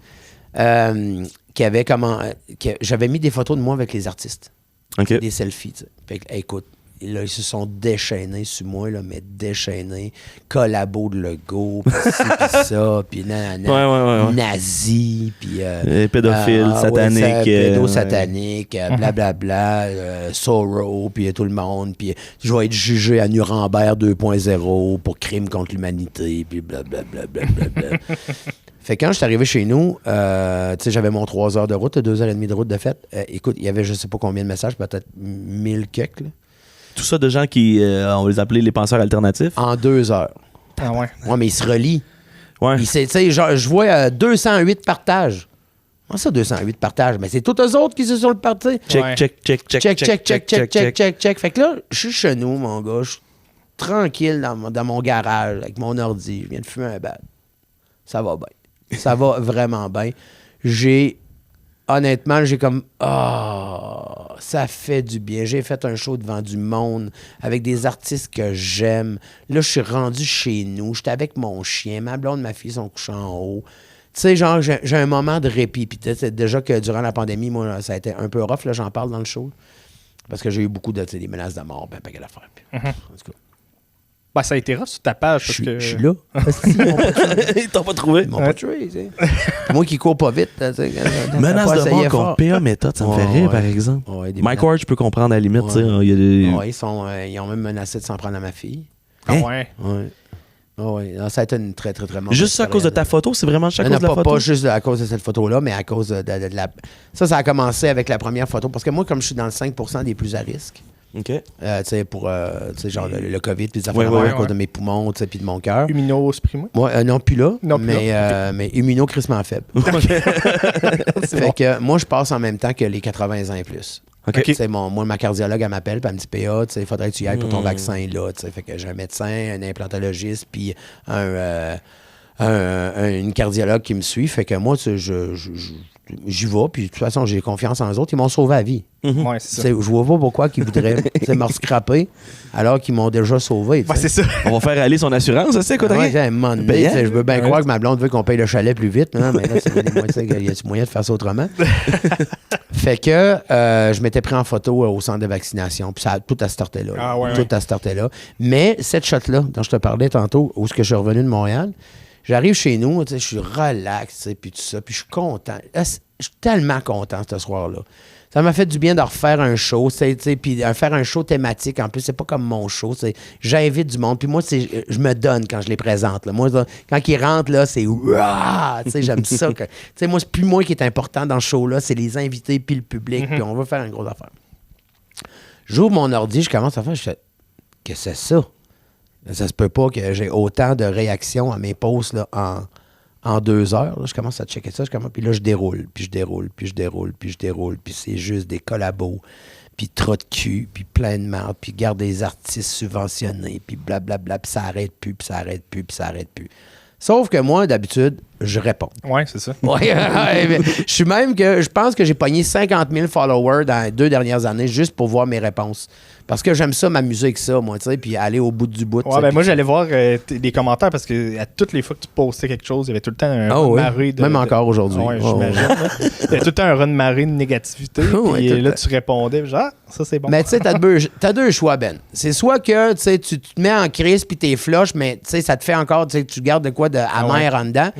J'avais mis des photos de moi avec les artistes. OK. Des selfies, tu sais. Fait que, écoute, là, ils se sont déchaînés sur moi, là, mais déchaînés. Collabo de logo, puis ci, puis ça, puis Ouais. nazi, puis... Pédophile, satanique. Pédosatanique, blablabla, Sorrow, puis tout le monde, puis je vais être jugé à Nuremberg 2.0 pour crime contre l'humanité, puis blablabla. Fait que quand je suis arrivé chez nous, tu sais, j'avais mon 3 heures de route, 2h30 de route de fête. Écoute, il y avait je sais pas combien de messages, peut-être 1000 quelques, là. Tout ça de gens qui, on les appelait les penseurs alternatifs. En 2 heures. Ah ouais. Ouais, mais ils se relient. Ouais. Tu sais, genre, je vois 208 partages. Comment ça, 208 partages? Mais c'est tous eux autres qui se sont le parti. Check. Fait que là, je suis chez nous, mon gars. Je suis tranquille dans mon garage avec mon ordi. Je viens de fumer un bat. Ça va bien. Ça va vraiment bien. Honnêtement, j'ai comme... ça fait du bien. J'ai fait un show devant du monde avec des artistes que j'aime. Là, je suis rendu chez nous. J'étais avec mon chien. Ma blonde, ma fille sont couchés en haut. Tu sais, genre, j'ai un moment de répit. Puis déjà que durant la pandémie, moi, ça a été un peu rough. Là, j'en parle dans le show. Parce que j'ai eu beaucoup des menaces de mort. Ben, pas qu'à l'affaire. En tout cas, Ben, ça a été rough sur ta page. Parce que... je suis là. Ils t'ont pas trouvé. Ils m'ont pas tué, tu sais. Moi qui cours pas vite. Menace de mort contre PA méthode, ça me fait rire, par exemple. Ouais, des Mike menaces. Ward, je peux comprendre à la limite. Ouais. Tu sais, il y a des... Ouais, ils ont même menacé de s'en prendre à ma fille. Ah Hein? ouais. Ouais. Ouais. Non, ça a été une très, très, très mauvaise Juste à cause de ta période. photo, c'est vraiment juste à Non, cause de la photo? pas juste à cause de cette photo-là, mais à cause de la... Ça a commencé avec la première photo. Parce que moi, comme je suis dans le 5% des plus à risque, OK. tu sais, pour genre le COVID, puis les affaires Ouais, à cause ouais. de mes poumons, tu sais, puis de mon cœur. Immunosupprimé. Moi, non, plus là, Non, plus mais immunocrissement faible. C'est Fait bon. que moi, je passe en même temps que les 80 ans et plus. OK. Tu sais, moi, ma cardiologue, elle m'appelle, puis elle me dit PA, tu sais, il faudrait que tu y ailles pour ton vaccin là. Tu sais, fait que j'ai un médecin, un implantologiste, puis une cardiologue qui me suit. Fait que moi, tu sais, j'y vais, puis de toute façon, j'ai confiance en eux autres. Ils m'ont sauvé la vie. Ouais, Tu c'est ça. sais, je vois pas pourquoi ils voudraient tu sais, me scraper alors qu'ils m'ont déjà sauvé. tu Ouais, sais. c'est ça. On va faire aller son assurance, ça, écoute Ouais, rien. à un moment donné, Payant. tu sais, je veux bien Ouais. croire que ma blonde veut qu'on paye le chalet plus vite, hein, mais là, il y a moyen de faire ça autrement. Fait que je m'étais pris en photo au centre de vaccination, puis ça tout à starter là. Ah, ouais, tout ouais. à starter là. Mais cette shot-là, dont je te parlais tantôt, où est-ce que je suis revenu de Montréal, j'arrive chez nous, tu sais, je suis relax, tu sais, puis tout ça, puis je suis content. Là, je suis tellement content ce soir-là. Tu Ça m'a fait du bien de refaire un show, puis faire un show thématique. En plus, c'est pas comme mon show. J'invite du monde. Puis moi, je me donne quand je les présente. Là. Moi, quand ils rentrent, là, c'est ouah! J'aime ça. Moi, c'est plus moi qui est important dans ce show-là, c'est les invités puis le public. Puis on va faire une grosse affaire. J'ouvre mon ordi, je commence à faire, je fais qu'est-ce que c'est ça? Ça se peut pas que j'ai autant de réactions à mes posts là, en 2 heures. Là, je commence à checker ça, puis là, je déroule, puis c'est juste des collabos, puis trop de cul, puis plein de merde, puis garde des artistes subventionnés, puis blablabla, puis ça arrête plus. Sauf que moi, d'habitude, je réponds. Oui, c'est ça. Ouais, je pense que j'ai pogné 50 000 followers dans les 2 dernières années juste pour voir mes réponses. Parce que j'aime ça, m'amuser avec ça, moi, tu sais, puis aller au bout du bout. Ouais, ben moi, j'allais voir les commentaires parce que à toutes les fois que tu postais quelque chose, il y avait tout le temps un run de marée. Même encore aujourd'hui. Ouais, j'imagine. Il y avait tout le temps un run de marée de négativité. Puis là, tu répondais, genre, ça, c'est bon. Mais tu sais, t'as 2 choix, Ben. C'est soit que tu te mets en crise puis t'es flush, mais tu sais, ça te fait encore, tu gardes de quoi de amer en dedans.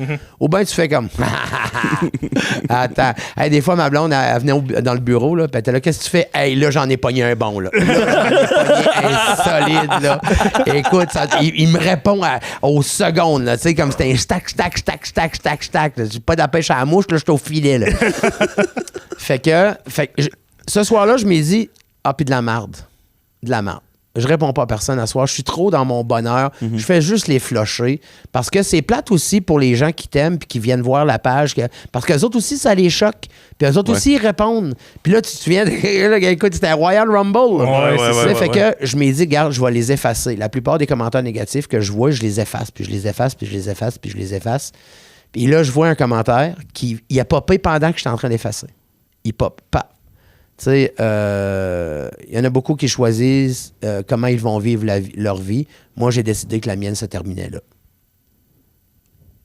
Ou bien tu fais comme. Attends. Hey, des fois, ma blonde, elle venait dans le bureau, là, puis elle était là, qu'est-ce que tu fais? Hey, là, j'en ai pogné un bon, là. Insolide, là. Écoute, il me répond aux secondes, là. Tu sais, comme c'était un stack. J'ai pas de la pêche à la mouche, là, je suis au filet, là. Fait que ce soir-là, je m'ai dit, puis de la marde. Je réponds pas à personne à soir. Je suis trop dans mon bonheur. Je fais juste les flusher. Parce que c'est plate aussi pour les gens qui t'aiment puis qui viennent voir la page. Parce qu'eux autres aussi, ça les choque. Puis eux autres aussi, ils répondent. Puis là, tu te souviens, écoute, c'était un Royal Rumble. Fait que je m'ai dit, regarde, je vais les effacer. La plupart des commentaires négatifs que je vois, je les efface. Puis je les efface. Puis là, je vois un commentaire il a popé pendant que j'étais en train d'effacer. Il pop. Pas. Tu sais, il y en a beaucoup qui choisissent comment ils vont vivre leur vie. Moi, j'ai décidé que la mienne se terminait là.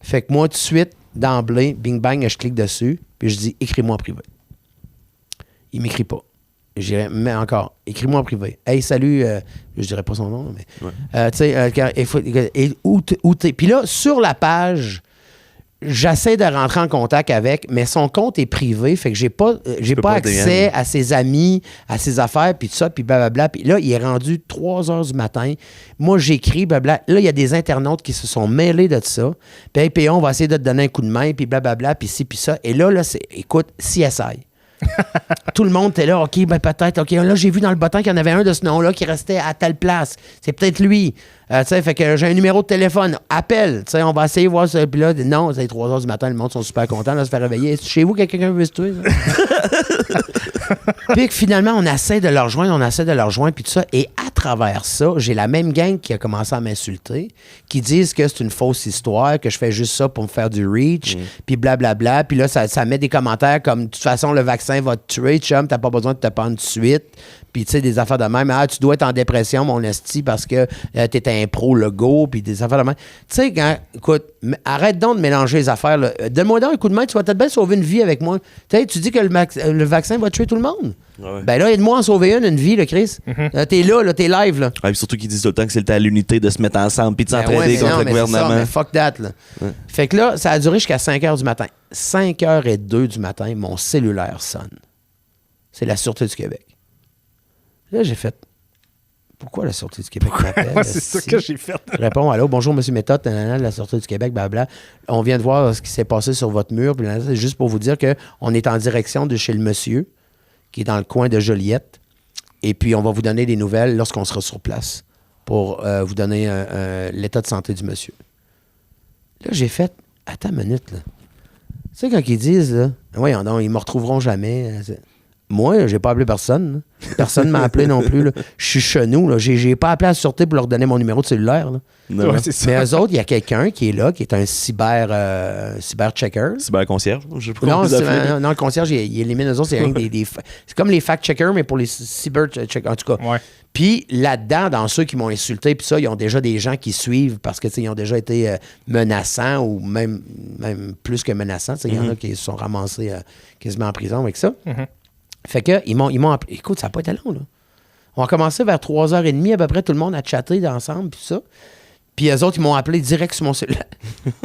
Fait que moi, tout de suite, d'emblée, bing bang, je clique dessus, puis je dis « Écris-moi en privé ». Il m'écrit pas. Mais encore, écris-moi en privé. « Hey, salut, je dirais pas son nom, mais... tu sais, où t'es? » Puis là, sur la page... J'essaie de rentrer en contact avec, mais son compte est privé, fait que j'ai pas accès à ses amis, à ses affaires, puis tout ça, puis blablabla. Puis là, il est rendu 3 heures du matin. Moi, j'écris, blablabla. Là, il y a des internautes qui se sont mêlés de ça. Puis, hey, on va essayer de te donner un coup de main, puis blablabla, puis ci, puis ça. Et là, écoute, CSI. Tout le monde était là, OK, ben peut-être, OK, là, j'ai vu dans le bottin qu'il y en avait un de ce nom-là qui restait à telle place. C'est peut-être lui. Tu sais, fait que j'ai un numéro de téléphone. Appelle, tu sais, on va essayer de voir ça. Puis là, non, c'est 3 heures du matin, le monde sont super contents de se faire réveiller. Est-ce que chez vous, quelqu'un veut se tuer? Puis que finalement, on essaie de leur rejoindre, puis tout ça. Et à travers ça, j'ai la même gang qui a commencé à m'insulter, qui disent que c'est une fausse histoire, que je fais juste ça pour me faire du reach, puis blablabla. Puis là, ça met des commentaires comme, de toute façon, le vaccin va te tuer, chum, t'as pas besoin de te prendre tout de suite. Puis, tu sais, des affaires de même. Ah, tu dois être en dépression, mon esti, parce que t'es un pro-logo, puis des affaires de même. Tu sais, écoute, arrête donc de mélanger les affaires. Là. Donne-moi donc un coup de main, tu vas peut-être bien sauver une vie avec moi. Tu dis que le vaccin va tuer tout le monde. Ouais. Ben là, aide-moi à en sauver une vie, là, Chris. T'es là, t'es live, là. Ah, puis surtout qu'ils disent tout le temps que c'est à l'unité de se mettre ensemble puis de s'entraider contre le gouvernement. Ça, mais fuck that, là. Ouais. Fait que là, ça a duré jusqu'à 5 h du matin. 5h02 du matin, mon cellulaire sonne. C'est la Sûreté du Québec. Là, j'ai fait, pourquoi la Sûreté du Québec m'appelle? C'est ça que j'ai fait. Je réponds, allô, bonjour, monsieur Méthode, la Sûreté du Québec, blablabla. On vient de voir ce qui s'est passé sur votre mur. C'est juste pour vous dire qu'on est en direction de chez le monsieur, qui est dans le coin de Joliette. Et puis, on va vous donner des nouvelles lorsqu'on sera sur place pour vous donner l'état de santé du monsieur. Là, j'ai fait, attends une minute, là. Tu sais, quand ils disent, là, voyons non, ils me retrouveront jamais. Moi, j'ai pas appelé personne. Là. Personne ne m'a appelé non plus. Là. Je suis chenou. Là. J'ai pas appelé à la Sûreté pour leur donner mon numéro de cellulaire. Là. Non. Ouais, c'est ça. Mais eux autres, il y a quelqu'un qui est là, qui est un cyber-checker. Cyber-concierge? Je sais pas Non, non, le concierge, il élimine eux autres. C'est comme les fact-checkers, mais pour les cyber-checkers. En tout cas. Ouais. Puis là-dedans, dans ceux qui m'ont insulté, puis ça, ils ont déjà des gens qui suivent parce que ils ont déjà été menaçants ou même plus que menaçants. Il y en a qui se sont ramassés quasiment en prison avec ça. Fait que, ils m'ont appelé. Écoute, ça n'a pas été long, là. On a commencé vers 3h30, à peu près, tout le monde a chatté ensemble, puis ça. Puis eux autres, ils m'ont appelé direct sur mon cellulaire.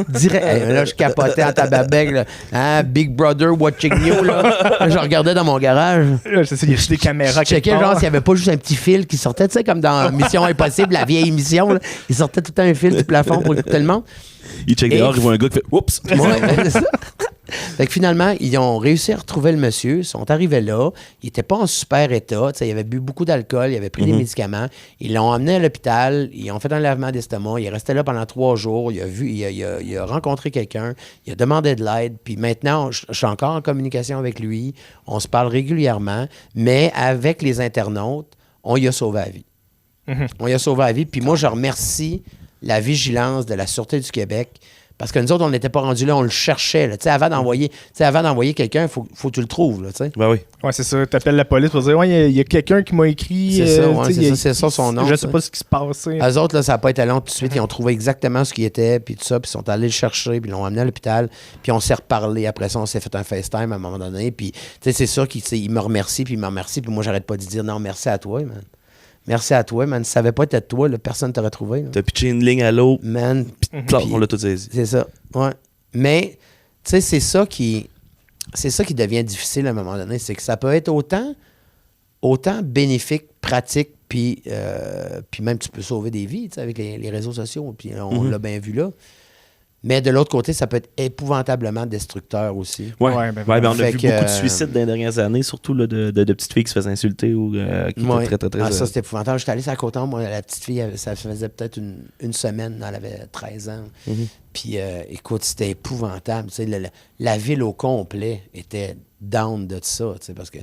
Direct. Là, je capotais en tababec. Là. Hein, Big Brother watching you. Là, je regardais dans mon garage. Là, il y a juste des caméras. Je checkais genre s'il n'y avait pas juste un petit fil qui sortait, tu sais, comme dans Mission Impossible, la vieille émission. Là. Il sortait tout le temps un fil du plafond pour écouter le monde. Il check dehors, il voit un gars qui fait « Oups! » Ouais, c'est ça. Fait que finalement, ils ont réussi à retrouver le monsieur. Ils sont arrivés là. Il était pas en super état. Il avait bu beaucoup d'alcool. Il avait pris des médicaments. Ils l'ont emmené à l'hôpital. Ils ont fait un lavement d'estomac. Il est resté là pendant 3 jours. Il a rencontré quelqu'un. Il a demandé de l'aide. Puis maintenant, je suis encore en communication avec lui. On se parle régulièrement. Mais avec les internautes, on y a sauvé la vie. On y a sauvé la vie. Puis moi, je remercie la vigilance de la Sûreté du Québec. Parce que nous autres, on n'était pas rendus là, on le cherchait. Là. Avant d'envoyer quelqu'un, il faut que tu le trouves. Là, ben oui. Ouais, c'est ça. Tu appelles la police pour dire ouais, il y a quelqu'un qui m'a écrit. C'est ça, ouais, c'est ça son nom. Je sais pas ce qui se passe. Eux autres, là, ça n'a pas été long. Tout de suite, ils ont trouvé exactement ce qui était, puis tout ça, puis ils sont allés le chercher, puis ils l'ont amené à l'hôpital, puis on s'est reparlé. Après ça, on s'est fait un FaceTime à un moment donné, puis c'est sûr qu'il me remercie, puis moi, j'arrête pas de dire non, merci à toi, man. Merci à toi, man. Si ça n'avait pas été de toi, là, personne ne t'aurait trouvé. Là. T'as pitché une ligne à l'eau, man. on l'a tout saisi. C'est ça, ouais. Mais, tu sais, c'est ça qui devient difficile à un moment donné. C'est que ça peut être autant bénéfique, pratique, puis même tu peux sauver des vies, tu sais, avec les réseaux sociaux. Puis on l'a bien vu là. Mais de l'autre côté, ça peut être épouvantablement destructeur aussi. Ouais, on a vu beaucoup de suicides dans les dernières années, surtout là, de petites filles qui se faisaient insulter ou qui étaient très, très, très... ça, c'était épouvantable. J'étais allé sur la Côte-Nord, moi, la petite fille, ça faisait peut-être une semaine, elle avait 13 ans. Puis, écoute, c'était épouvantable. Tu sais, la ville au complet était down de ça, tu sais, parce que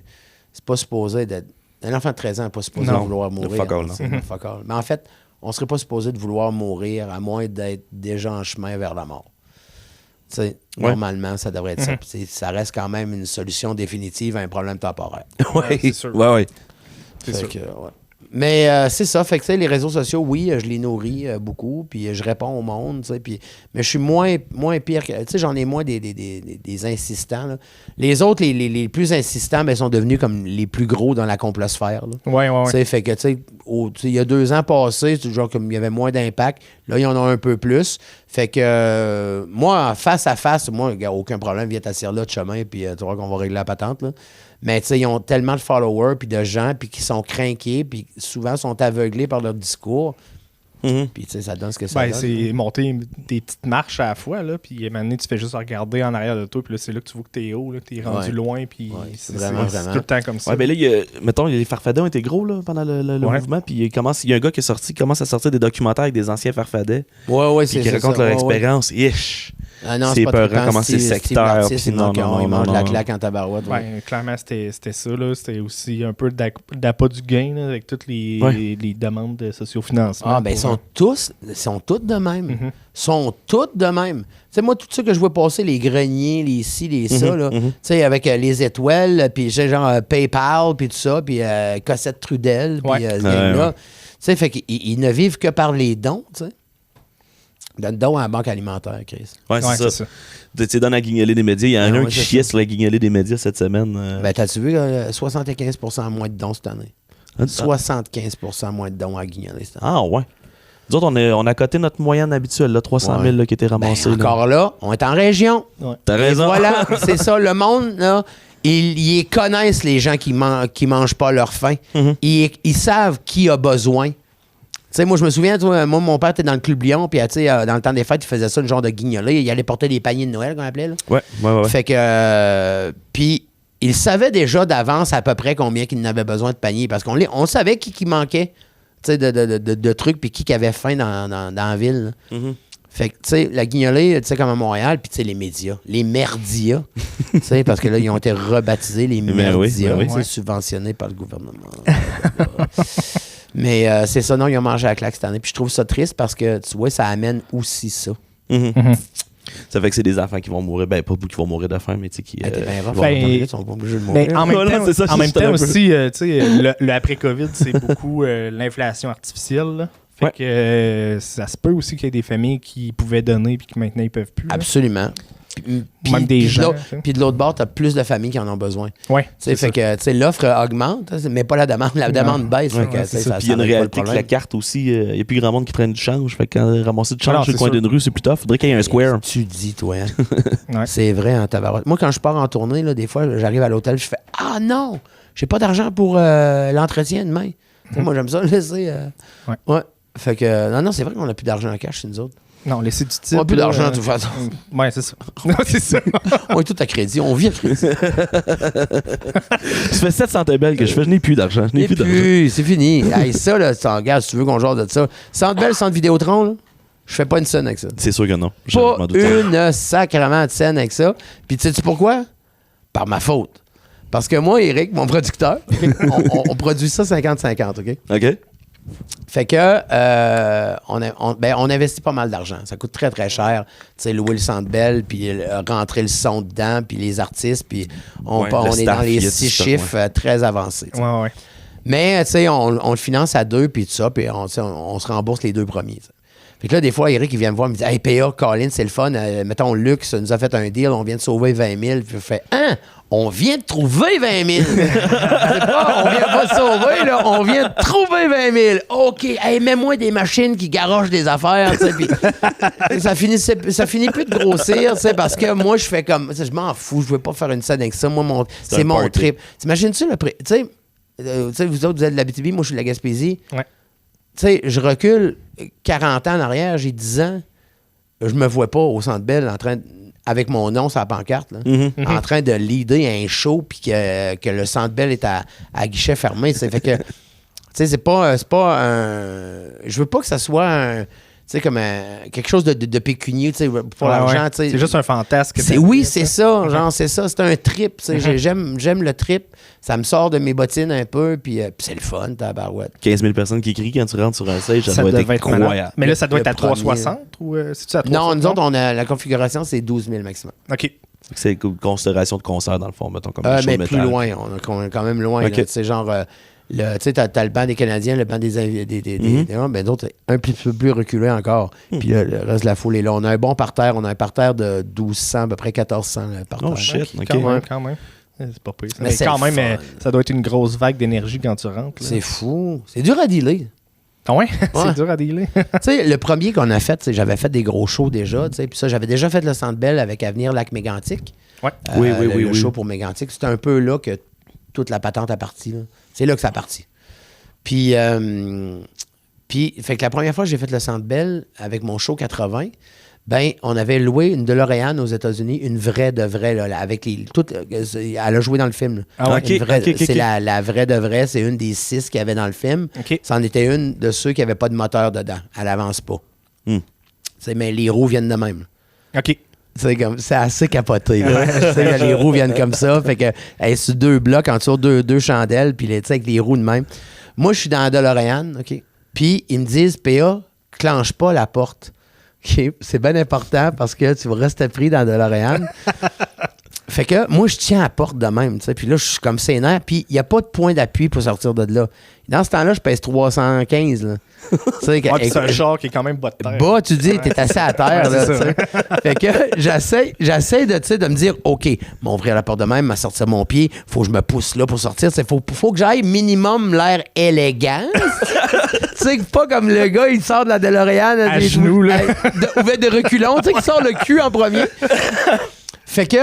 c'est pas supposé d'être... Un enfant de 13 ans n'est pas supposé vouloir mourir. Fuck all, non. Fuck all. Mais en fait, on ne serait pas supposé de vouloir mourir à moins d'être déjà en chemin vers la mort. Normalement, ça devrait être ça. Ça reste quand même une solution définitive à un problème temporaire. Oui, c'est sûr. Ouais. C'est sûr. Mais c'est ça. Fait que les réseaux sociaux, oui, je les nourris beaucoup, puis je réponds au monde, mais je suis moins pire que... Tu sais, j'en ai moins des insistants. Là. Les autres, les plus insistants, sont devenus comme les plus gros dans la complosphère. Ouais. Fait que, tu sais, il y a 2 ans passés, genre comme il y avait moins d'impact. Là, il y en a un peu plus. Fait que moi, face à face, moi, aucun problème, viens t'asseoir là de chemin, puis tu vois qu'on va régler la patente, là. Mais tu sais, ils ont tellement de followers, puis de gens, puis qui sont crinqués, puis souvent sont aveuglés par leur discours. Puis tu sais, ça donne ce que ça donne. C'est monter des petites marches à la fois, là, puis à un moment donné, tu fais juste regarder en arrière de toi, puis là, c'est là que tu vois que t'es haut, là, t'es rendu loin, puis c'est vraiment. tout le temps comme ça. Ouais, ben là, mettons, les farfadets ont été gros là, pendant le mouvement, puis il y a un gars qui commence à sortir des documentaires avec des anciens farfadets. Ouais, c'est qui racontent leur expérience. Ish! Ah non, c'est pas peurant comment c'est sectaire. Ils mangent de la claque en tabarouette. Ouais, clairement, c'était ça. Là. C'était aussi un peu d'appât du gain là, avec toutes les demandes de sociofinancement. Ah, ben ils sont toutes de même. Sont toutes de même. Tu sais, moi, tout ça que je vois passer, les greniers, les ci, les ça, là, tu sais, avec les étoiles, puis genre PayPal, puis tout ça, puis Cossette Trudel, puis là. Tu sais, fait qu'ils ne vivent que par les dons, tu sais. Donne don à la banque alimentaire, Chris. Ouais, c'est ça. Tu donnes à guignoler des médias. Il y en a un qui chiait sur la guignolée des médias cette semaine. Ben, t'as-tu vu 75% moins de dons cette année? 75% moins de dons à guignoler cette année. Ah, ouais. Nous autres, on a coté notre moyenne habituelle, là, 300 000 là, qui était ramassé. Ben, encore là, on est en région. Ouais. T'as raison. Et voilà, c'est ça. Le monde, là, ils connaissent les gens qui mangent pas leur faim. Ils savent qui a besoin. Tu sais, moi, je me souviens, moi, mon père était dans le Club Lion, puis dans le temps des fêtes, il faisait ça, une genre de guignolée. Il allait porter des paniers de Noël, qu'on appelait. Là. Ouais. Fait que... puis, il savait déjà d'avance à peu près combien qu'il n'avait besoin de paniers, parce qu'on savait qui manquait, tu sais, de trucs, puis qui avait faim dans la ville. Fait que, tu sais, la guignolée, tu sais, comme à Montréal, puis tu sais, les médias, les merdias, tu sais, parce que là, ils ont été rebaptisés, les merdias, subventionnés par le gouvernement. Mais c'est ça, non, ils ont mangé à la claque cette année. Puis je trouve ça triste parce que, tu vois, ça amène aussi ça. Ça fait que c'est des enfants qui vont mourir. Ben, pas beaucoup qui vont mourir de faim, mais tu sais, qui sont pas obligés de mourir. Mais en même temps aussi, tu sais, le après-COVID, c'est beaucoup l'inflation artificielle, là. Fait que ça se peut aussi qu'il y ait des familles qui pouvaient donner puis qui maintenant ils peuvent plus. Absolument. Même des gens. Puis de l'autre bord, tu as plus de familles qui en ont besoin. Ouais. Fait que l'offre augmente, mais pas la demande. La demande baisse. Ouais, fait que, c'est ça, ça. Puis il y a une règle pas le réalité que problème. la carte aussi, il n'y a plus grand monde qui traîne du change. Fait que ramasser du change Alors, sur le c'est coin sûr. d'une rue, c'est plus tough. Faudrait qu'il y ait un square. Tu dis, toi. Hein? Ouais. C'est vrai en tabarouette. Moi, quand je pars en tournée, là, des fois, j'arrive à l'hôtel, je fais « Ah non! J'ai pas d'argent pour l'entretien demain. Tu sais, moi, j'aime ça laisser... Ouais. Fait que, non, c'est vrai qu'on n'a plus d'argent en cash chez nous autres. Non, laisser du type. On n'a plus d'argent, de toute façon. Ouais, c'est ça. Non, c'est ça. On est tout à crédit. On vit à crédit. Ça fait 700 belles que je fais, je n'ai plus d'argent. Je n'ai Et plus d'argent. puis, c'est fini. Hey, ça, là, regarde, si tu veux qu'on jase de ça. Centre Bell, centre Vidéotron, là, je fais pas une scène avec ça. C'est sûr que non. Je Pas m'en doutais. une sacrement de scène avec ça. Puis, tu sais pourquoi? Par ma faute. Parce que moi, Eric, mon producteur, on produit ça 50-50, OK? OK? Fait que on investit pas mal d'argent. Ça coûte très, très cher. Tu sais, louer le Centre Bell, puis rentrer le son dedans, puis les artistes, puis on Ouais, est le dans staff, les il y a du 6 stock, chiffres très avancés. t'sais. Ouais. Mais, tu sais, on le finance à 2, puis tout ça, puis on se rembourse les 2 premiers. t'sais. Fait que là, des fois, Eric, il vient me voir, il me dit « Hey, PA, Colin, c'est le fun. Mettons, Luxe nous a fait un deal, on vient de sauver 20 000. » Puis je fais « Hein? On vient de trouver 20 000. » C'est pas, on vient pas de sauver, là. On vient de trouver 20 000. OK. Hey, mets-moi des machines qui garochent des affaires, tu sais. Puis ça finit plus de grossir, tu sais, parce que moi, je fais comme... Je m'en fous, je veux pas faire une scène avec ça. Moi, c'est un mon party. trip. T'imagines-tu le prix? Tu sais, vous autres, vous êtes de l'Abitibi, moi, je suis de la Gaspésie. Ouais. Tu sais, je recule 40 ans en arrière, j'ai 10 ans, je me vois pas au Centre Bell en train avec mon nom sur la pancarte, là, en train de leader un show puis que le Centre Bell est à guichet fermé. Ça fait que, tu sais, c'est pas un... Je veux pas que ça soit un... Tu sais, comme quelque chose de pécunier, tu sais, pour l'argent, tu sais. C'est juste un fantasme. C'est ça, genre, c'est ça. C'est un trip, tu sais. J'aime le trip. Ça me sort de mes bottines un peu, puis c'est le fun, tabarouette. 15 000 personnes qui crient quand tu rentres sur un stage, ça doit être malade. incroyable. Mais là, ça doit Le être à premier, 360 ou c'est-tu à 360? Non, nous autres, on a la configuration, c'est 12 000 maximum. OK. C'est une considération de concert, dans le fond, mettons, comme un show Mais de plus métal. loin, on est quand même loin. Ok. C'est genre, tu sais, t'as le banc des Canadiens, le banc ben d'autres, un petit peu plus reculé encore. Puis là, le reste de la foule est là. On a un bon parterre, on a un parterre de 1200, à peu près 1400 parterre. Oh shit, ok. Quand même. C'est pas pire. Mais Mais c'est quand le même, fun. ça doit être une grosse vague d'énergie quand tu rentres. là. C'est fou. C'est dur à dealer. Ah ouais? Ouais. C'est dur à dealer. Tu sais, le premier qu'on a fait, j'avais fait des gros shows déjà. Puis ça, j'avais déjà fait le Centre Bell avec Avenir Lac Mégantic. Ouais. Le show pour Mégantic. C'était un peu là que toute la patente a parti. Là. C'est là que ça a parti. Puis, fait que la première fois que j'ai fait le Centre Bell avec mon show 80, ben, on avait loué une DeLorean aux États-Unis, une vraie de vraie, là, avec elle a joué dans le film. Là. Ah ouais? Une vraie- ok. C'est la vraie de vraie, c'est une des 6 qu'il y avait dans le film. OK. C'en était une de ceux qui n'avaient pas de moteur dedans. Elle avance pas. Mais les roues viennent de même. OK. C'est assez capoté. Là. Les roues viennent comme ça. Fait que elle est sur 2 blocs, en dessous deux chandelles, puis avec les roues de même. Moi, je suis dans la DeLorean, OK? Puis ils me disent, PA, clenche pas la porte. OK? C'est bien important parce que tu vas rester pris dans la DeLorean. Fait que moi, je tiens à la porte de même, tu sais. Puis là, je suis comme sénère, puis il n'y a pas de point d'appui pour sortir de là. Dans ce temps-là, je pèse 315, là. Tu sais, Ouais, puis c'est un char qui est quand même bas de terre. bas, tu dis, t'es assis à terre, Ouais, là, c'est ça. tu sais. Fait que j'essaie de, tu sais, de me dire, OK, m'ouvrir la porte de même, m'a sortir mon pied, faut que je me pousse là pour sortir. Faut que j'aille minimum l'air élégant. Tu sais, pas comme le gars, il sort de la DeLorean À genoux, là. de reculons, tu sais, qui sort le cul en premier. Fait que,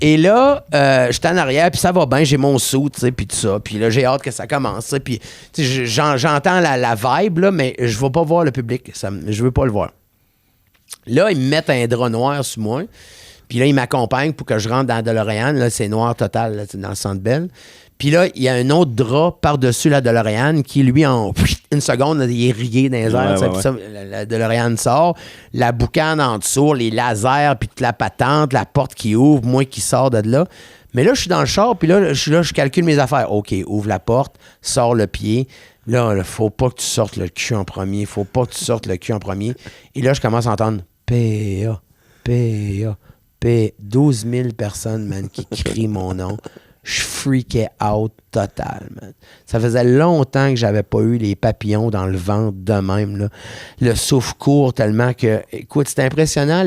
et là, j'étais en arrière, puis ça va bien, j'ai mon sou, tu sais, puis tout ça. Puis là, j'ai hâte que ça commence, tu sais. Puis, tu sais, j'entends la vibe, là, mais je vais pas voir le public. Je veux pas le voir. Là, ils me mettent un drap noir sur moi. Puis là, ils m'accompagnent pour que je rentre dans la DeLorean. Là, c'est noir total, là, dans le Centre Bell. Puis là, il y a un autre drap par-dessus la DeLorean qui, lui, en une seconde, là, il est rayé dans les airs. Ouais, Puis ça, la DeLorean sort, la boucane en dessous, les lasers, puis toute la patente, la porte qui ouvre, moi qui sors de là. Mais là, je suis dans le char, puis là, je calcule mes affaires. OK, ouvre la porte, sors le pied. Là, faut pas que tu sortes le cul en premier. Faut pas que tu sortes le cul en premier. Et là, je commence à entendre PA, PA, P. 12 000 personnes, man, qui crient mon nom. Je freakais out total, man. Ça faisait longtemps que j'avais pas eu les papillons dans le ventre de même, là. Le souffle court tellement que... Écoute, c'est impressionnant,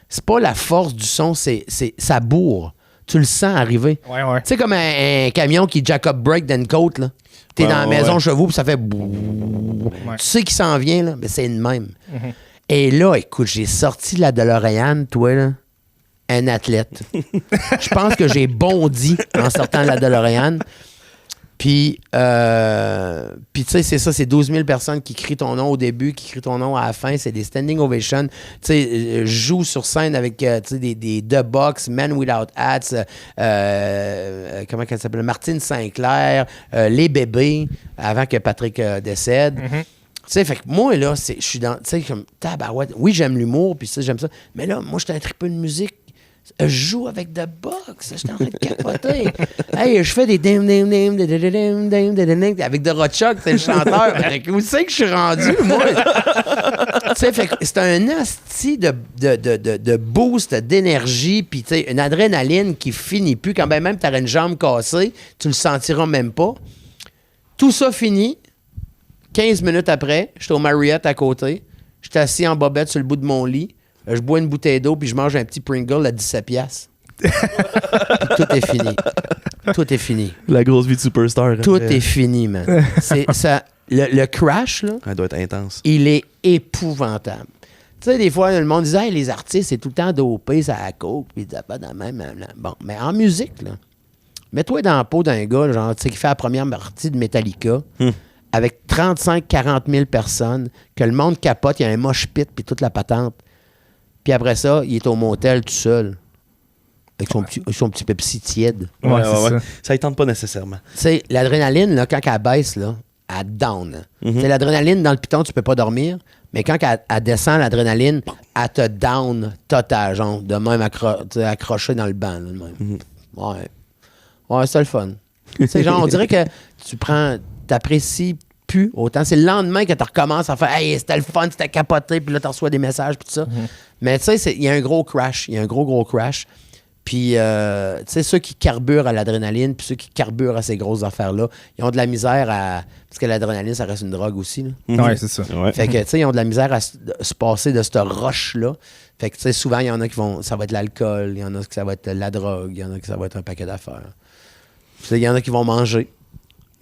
c'est pas la force du son, c'est ça bourre. Tu le sens arriver. Ouais, ouais. Tu sais, comme un camion qui Jacob break dans une côte, là. T'es Ouais, dans la ouais, maison ouais. chevaux, puis ça fait... Ouais. Tu sais qu'il s'en vient, là, mais c'est le même. Mhm. Et là, écoute, j'ai sorti de la DeLorean, toi, là, un athlète. Je pense que j'ai bondi en sortant de la DeLorean. Puis tu sais, c'est ça, c'est 12 000 personnes qui crient ton nom au début, qui crient ton nom à la fin. C'est des standing ovations. Tu sais, je joue sur scène avec tu sais, des The Box, Men Without Hats, comment elle s'appelle? Martine Sinclair, Les Bébés, avant que Patrick décède. Mhm. Tu sais, fait que moi, là, je suis dans, tu sais, comme tabarouette. Oui, j'aime l'humour, puis ça, j'aime ça. Mais là, moi, j'étais un tripeux de musique. Je joue avec The Box. J'étais en train de capoter. Hey, je fais des dim dim dim dim dim dim dim dim dim avec Dorochuk, c'est le chanteur. Où c'est que je suis rendu, moi? Tu sais, fait que c'est un asti de boost d'énergie, puis tu sais, une adrénaline qui finit plus. Quand ben même t'aurais une jambe cassée, tu le sentiras même pas. Tout ça fini. 15 minutes après, j'étais au Marriott à côté. J'étais assis en bobette sur le bout de mon lit. Je bois une bouteille d'eau puis je mange un petit Pringle à 17 piastres. Tout est fini. Tout est fini. La grosse vie de superstar. hein. Tout est fini, man. C'est, ça, le crash, là, Elle doit être intense. il est épouvantable. Tu sais, des fois, le monde disait hey, les artistes, c'est tout le temps dopé, ça a coke, puis ça pas dans le même. Bon, mais en musique, là, mets-toi dans la peau d'un gars, genre, tu sais, qui fait la première partie de Metallica, avec 35-40 000 personnes, que le monde capote, il y a un mosh pit, puis toute la patente. Puis après ça, il est au motel tout seul. Avec son petit Pepsi tiède. Ouais, c'est ça. Ça ne tente pas nécessairement. Tu sais, l'adrénaline, là, quand elle baisse, là, elle down. Hein. Tu sais, l'adrénaline, dans le piton, tu peux pas dormir. Mais quand elle descend, l'adrénaline, elle te down total, genre, de même accroché dans le banc, là, de même. Ouais. Ouais, c'est le fun. Tu sais, genre, on dirait que t'apprécies plus autant. C'est le lendemain que tu recommences à faire « Hey, c'était le fun, c'était capoté », puis là, tu reçois des messages, puis tout ça. Mais tu sais, il y a un gros crash. Il y a un gros crash. Puis, tu sais, ceux qui carburent à l'adrénaline, puis ceux qui carburent à ces grosses affaires-là, ils ont de la misère à... Parce que l'adrénaline, ça reste une drogue aussi, là. Ouais, c'est ça. Ouais. Fait que, tu sais, ils ont de la misère à se passer de ce rush-là. Fait que, tu sais, souvent, il y en a qui vont... Ça va être l'alcool, il y en a qui ça va être la drogue, il y en a qui ça va être un paquet d'affaires. Tu sais, il y en a qui vont manger.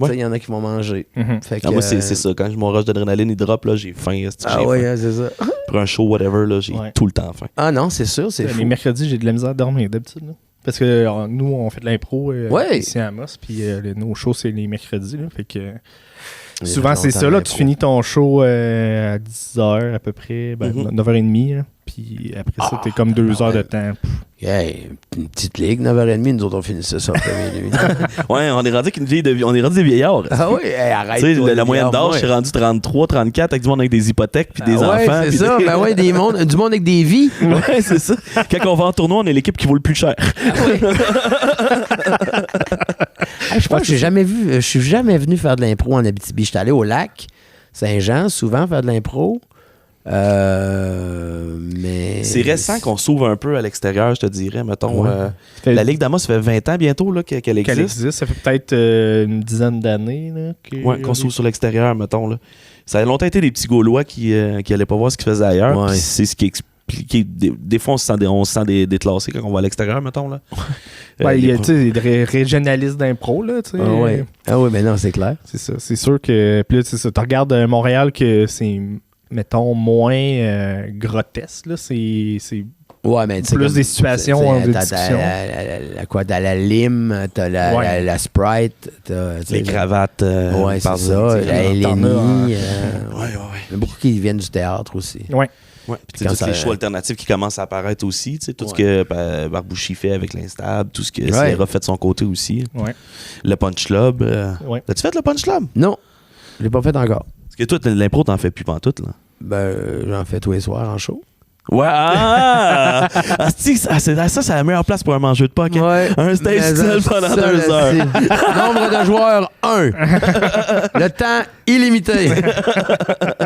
Tu sais, il y en a qui vont manger. Fait que, Ah, moi, c'est ça. Quand mon rush d'adrénaline, il drop, là, j'ai faim. Ah oui, c'est ça. Pour un show, whatever, là, j'ai Ouais. tout le temps faim. Ah non, c'est sûr, c'est fou. Les mercredis, j'ai de la misère à dormir d'habitude. Là. Parce que nous, on fait de l'impro Ouais. ici à Amos, puis nos shows, c'est les mercredis. Là, fait que Il y a souvent, c'est longtemps ça. Là, d'impro. tu finis ton show à 10h à peu près, 9h30. Là, puis après ça, t'es comme 2 heures de temps. Hey, une petite ligue, 9h30, nous autres, on finissait ça après minuit. Ouais, on est rendu avec une vieille on est rendu des vieillards. Ah oui, hey, arrête. Tu sais, la moyenne d'âge, c'est rendu 33, 34, avec du monde avec des hypothèques puis des enfants. c'est puis ça. Ben ouais, du monde avec des vies. Ouais, c'est ça. Quand on va en tournoi, on est l'équipe qui vaut le plus cher. Hey, je pense que je suis jamais venu faire de l'impro en Abitibi. J'étais allé au lac Saint-Jean, souvent faire de l'impro. Mais... C'est récent qu'on s'ouvre un peu à l'extérieur, je te dirais. Mettons, Ouais. la Ligue d'Amos, ça fait 20 ans bientôt là, qu'elle Qu'elle existe. existe, ça fait peut-être une dizaine d'années. Là, Ouais, qu'on s'ouvre sur l'extérieur, mettons. Là. Ça a longtemps été des petits Gaulois qui allaient pas voir ce qu'ils faisaient ailleurs. Ouais. Puis c'est ce qui explique. Des fois, on se sent déclassé quand on va à l'extérieur, mettons. Là. Ouais, il y a les- des régionalistes d'impro. Là, tu sais. Ah oui, mais non, c'est clair. C'est ça. C'est sûr que. Puis là, c'est ça. Tu regardes Montréal que c'est, mettons, moins grotesque. Là. C'est Ouais, mais tu sais, plus comme- des situations t'sais, de t'as discussion. t'as la lime, t'as la Sprite, t'as... les cravates. Ouais, c'est par- ça. tu sais, La t'en as, Eleni. Ouais, ouais. Il y a beaucoup qui viennent du théâtre aussi. Ouais. Ouais. Puis tu sais, Quand tous ça- les shows alternatifs qui commencent à apparaître aussi. Tu sais, tout ce Ouais. que Barbouchi fait avec l'Instable, tout ce que Ouais. Sierra fait de son côté aussi. Ouais. Le Punch Club. Ouais. As-tu fait le Punch Club? Non, je l'ai pas fait encore. Parce que toi, l'impro, t'en fais plus pantoute, là. Ben, j'en fais tous les soirs en show. Ouais, c'est la meilleure place pour un mangeur de poker. Ouais. Un stage Mais seul pendant 2 heures. Nombre de joueurs, 1. Le temps, illimité.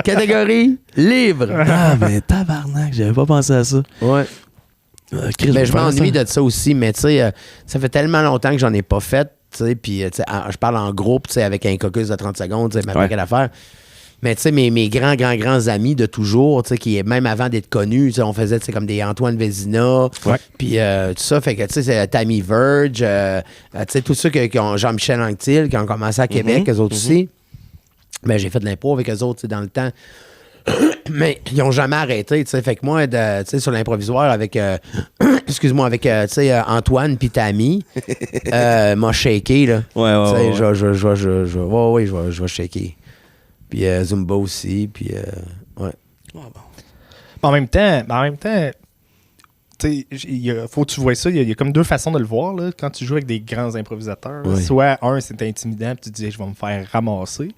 Catégorie, libre. Ah, mais tabarnak, j'avais pas pensé à ça. Ouais. Chris, Ben, je vais faire m'ennuie ça. de ça aussi, mais tu sais, ça fait tellement longtemps que j'en ai pas fait, tu sais, puis tu sais, je parle en groupe, tu sais, avec un caucus de 30 secondes, tu sais, ma Ouais. paquet d'affaires. Mais tu sais, mes grands amis de toujours, tu sais, qui même avant d'être connus, tu sais, on faisait, tu sais, comme des Antoine Vézina, puis tout ça, fait que, tu sais, c'est Tammy Verge, tu sais, tous ceux qui ont Jean-Michel Anctil, qui ont commencé à Québec, eux autres aussi. Ben, j'ai fait de l'impro avec eux autres, tu sais, dans le temps. Mais ils n'ont jamais arrêté, tu sais. Fait que moi, tu sais, sur l'improvisoire avec, excuse-moi, avec, tu sais, Antoine puis Tammy, m'a shaké, là. Ouais. Tu sais, je vais shaker. Puis Zumba aussi, puis ouais. En même temps, tu sais, faut que tu vois ça. Il y a comme deux façons de le voir, là, quand tu joues avec des grands improvisateurs. Oui. Soit, c'est intimidant, puis tu te dis, je vais me faire ramasser.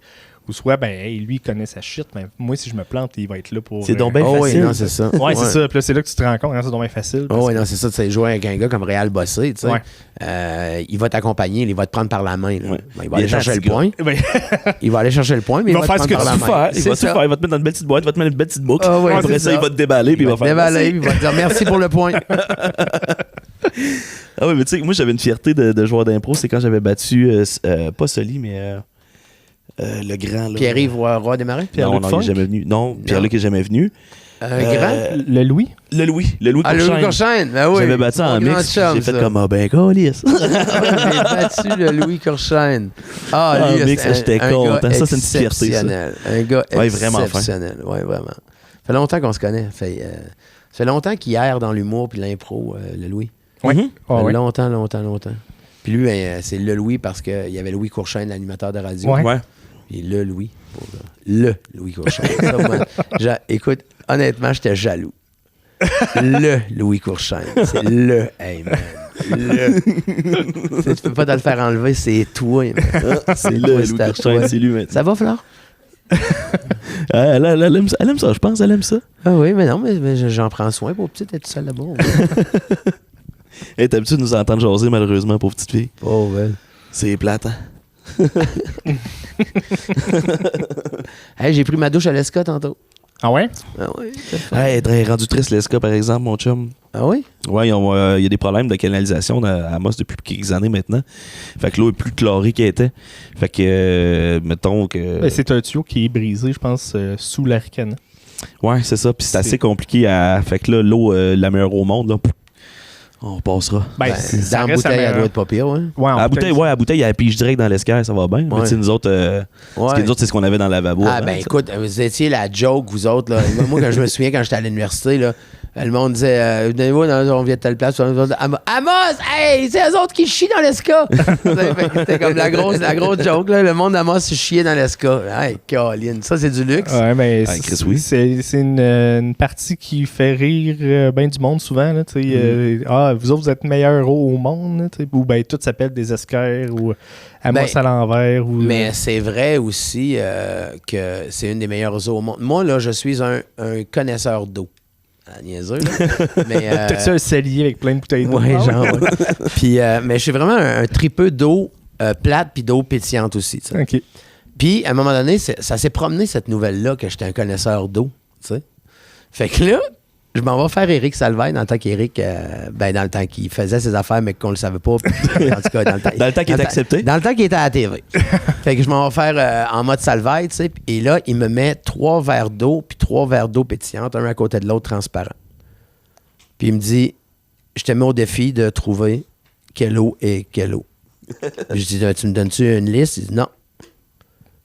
Ou soit, lui, il connaît sa shit, mais moi, si je me plante, il va être là pour... C'est donc bien Oh, facile. oui, non, c'est ça. Ouais, c'est ça. Puis là, c'est là que tu te rends compte, c'est donc bien facile. Oh, oui, non, c'est ça. Tu sais, jouer avec un gars comme Réal Bossé, tu sais. Ouais. Il va t'accompagner, il va te prendre par la main. Là. Ouais. Ben, il va aller chercher le point. Ben, Il va aller chercher le point, mais il va te prendre par la main. Il va tout faire. Il va te mettre dans une belle petite boîte, il va te mettre une belle petite boucle. Ah oui, Après c'est ça, ça. il va te déballer, puis il va faire. Déballer, il va te dire merci pour le point. Ah oui, mais tu sais, moi, j'avais une fierté de joueur d'impro. C'est quand j'avais battu, pas Soli, mais le grand. Là. Pierre-Yves Roy Desmarais? Non, il n'est jamais venu. Non, Pierre-Luc n'est jamais venu. Un grand? le Louis? Le Louis Ah, le Louis Courchaine, ben oui. J'avais battu en Mon mix, grand chum, j'ai fait ça. comme, câlisse. J'ai battu le Louis Courchaine. Ah, Ah, lui, mix, c'est j'étais un content. gars Ça, c'est une fierté, ça. exceptionnel. Un gars Ouais, vraiment fin. exceptionnel. Oui, vraiment. Ça fait longtemps qu'on se connaît. Ça fait longtemps qu'il erre dans l'humour puis l'impro, le Louis. Oui. Mhm. Ah, ouais. Longtemps. Puis lui, c'est le Louis parce qu'il y avait Louis Courchaine, l'animateur de radio. Ouais. Ouais. Puis le Louis. Le Louis Courchaine. Ça, moi, écoute, honnêtement, j'étais jaloux. Le Louis Courchaine. C'est le. Hey, man. Tu peux pas te le faire enlever, c'est toi. Man. C'est toi, le Louis à Courchaine, toi. c'est lui maintenant. Ça va, Flore? Elle aime ça, je pense, elle aime ça. Ah oui, mais non, mais j'en prends soin pour petite être seule là-bas. Elle est habituée de nous entendre jaser, malheureusement, pauvre petite fille. Oh, ouais. C'est plate, hein? Hey, j'ai pris ma douche à l'ESCA tantôt. Ah ouais? Ah oui? Elle est rendue triste, l'ESCA, par exemple, mon chum. Ah oui? Ouais, il y a des problèmes de canalisation à Amos depuis quelques années maintenant. Fait que l'eau est plus chlorée qu'elle était. Fait que, mettons que... Ben, c'est un tuyau qui est brisé, je pense, sous l'Aricana. Ouais, c'est ça. Puis c'est assez compliqué à... Fait que là, l'eau, la meilleure au monde, là, on passera. Ben, Dans ça la reste bouteille, elle meilleure. doit être pas pire, hein? Ouais, en À la bouteille, ouais, à la bouteille, il y a la pige direct dans l'escalier, ça va bien. Mais Ouais. tu sais, nous autres, parce que nous autres, c'est ce qu'on avait dans le lavabo. Ah, avant, ben ça. écoute, vous étiez la joke, vous autres. Là. Moi, quand je me souviens, quand j'étais à l'université, là, le monde disait venez-vous, on vient de telle place. Amos, hey, c'est eux autres qui chient dans l'ESCA. C'était comme la grosse joke. Là. Le monde d'Amos chiait dans l'ESCA. Hey, Caroline, ça, c'est du luxe. Ouais, mais Ah, Chris, oui. c'est une partie qui fait rire bien du monde souvent. Là, tu sais, vous autres, vous êtes meilleurs au monde. Là, tu sais, ou ben tout s'appelle des esquires ou Amos à l'envers. Ou, Mais c'est vrai aussi que c'est une des meilleures eaux au monde. Moi, là, je suis un connaisseur d'eau. À niaiseux, là. Mais, T'as-tu un cellier avec plein de bouteilles d'eau? ouais, Ah genre. Ouais. Puis, mais je suis vraiment un tripeux d'eau plate puis d'eau pétillante aussi. Tu sais. OK. Puis, à un moment donné, ça s'est promené cette nouvelle-là que j'étais un connaisseur d'eau. Tu sais. Fait que là, je m'en vais faire Éric Salvaille dans le temps qu'Éric, dans le temps qu'il faisait ses affaires, mais qu'on le savait pas. Puis, en tout cas, dans le temps qu'il était accepté. Dans le temps qu'il était à la TV. Fait que je m'en vais faire en mode Salvaille, tu sais. Et là, il me met 3 verres d'eau, puis 3 verres d'eau pétillante, un à côté de l'autre, transparent. Puis il me dit, je te mets au défi de trouver quelle eau est quelle eau. Je dis, tu me donnes-tu une liste? Il dit, non.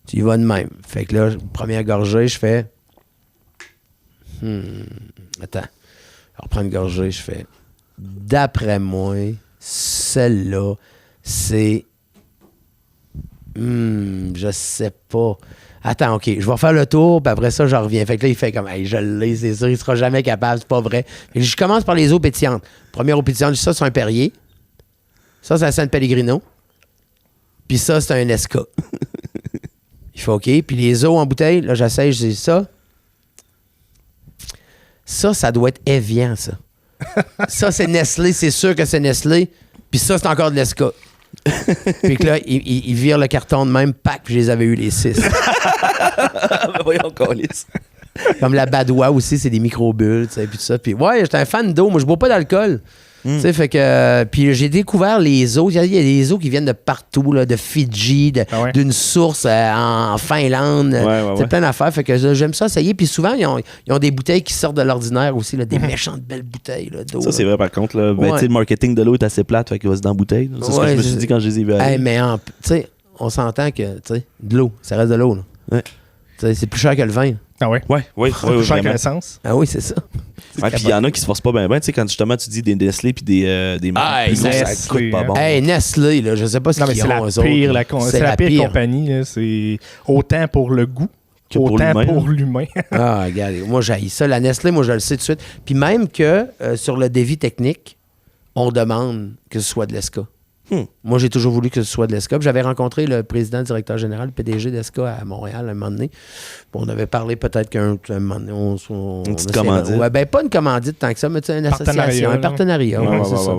Tu y vas de même. Fait que là, première gorgée, je fais... Attends. Je reprends une gorgée, je fais... D'après moi, celle-là, c'est... je sais pas. Attends, OK, je vais faire le tour, puis après ça, je reviens. Fait que là, il fait comme, hey, je l'ai, c'est sûr, il sera jamais capable, c'est pas vrai. Fait que je commence par les eaux pétillantes. Première eau pétillante, ça, c'est un Perrier. Ça, c'est un San Pellegrino. Puis ça, c'est un Esca. Il fait OK. Puis les eaux en bouteille, là, j'essaie, je dis ça. Ça doit être Evian, ça. Ça, c'est Nestlé, c'est sûr que c'est Nestlé. Puis ça, c'est encore de l'Esca. Puis que là, il vire le carton de même, pack, puis je les avais eu les 6. Voyons, câlisse. Comme la Badois aussi, c'est des micro-bulles, tu sais, puis tout ça. Puis ouais, j'étais un fan d'eau. Moi, je bois pas d'alcool. Tu sais, fait que. Puis j'ai découvert les eaux. Il y a des eaux qui viennent de partout, là, de Fidji, d'une source en Finlande. C'est plein d'affaires. Fait que j'aime ça essayer. Puis souvent, ils ont des bouteilles qui sortent de l'ordinaire aussi, là, des méchantes belles bouteilles là, d'eau. Ça, c'est vrai, par contre. Là. Ben, le marketing de l'eau est assez plate, fait qu'il va se dans la bouteille. C'est ce que je me suis dit quand je les ai vus aller. Hey, mais tu sais, on s'entend que de l'eau, ça reste de l'eau. Là. C'est plus cher que le vin. Ah ouais? Oui, plus cher que l'essence. Ah oui, c'est ça. Puis il y en a qui se forcent pas bien. Tu sais, quand justement tu dis des Nestlé puis des marques plus grosses, ça coûte pas bon. Hey, Nestlé, là, je sais pas ce qu'ils ont, eux autres. C'est la pire compagnie. Là. C'est autant pour le goût autant pour l'humain. Ah, regarde, moi, j'haïs ça. La Nestlé, moi, je le sais tout de suite. Puis même que sur le devis technique, on demande que ce soit de l'ESCA. Moi, j'ai toujours voulu que ce soit de l'ESCA. J'avais rencontré le président, directeur général, le PDG d'ESCA à Montréal un moment donné. On avait parlé peut-être qu'un moment donné, une petite commandite. Ouais, ben, pas une commandite tant que ça, mais une association, un partenariat. C'est ça.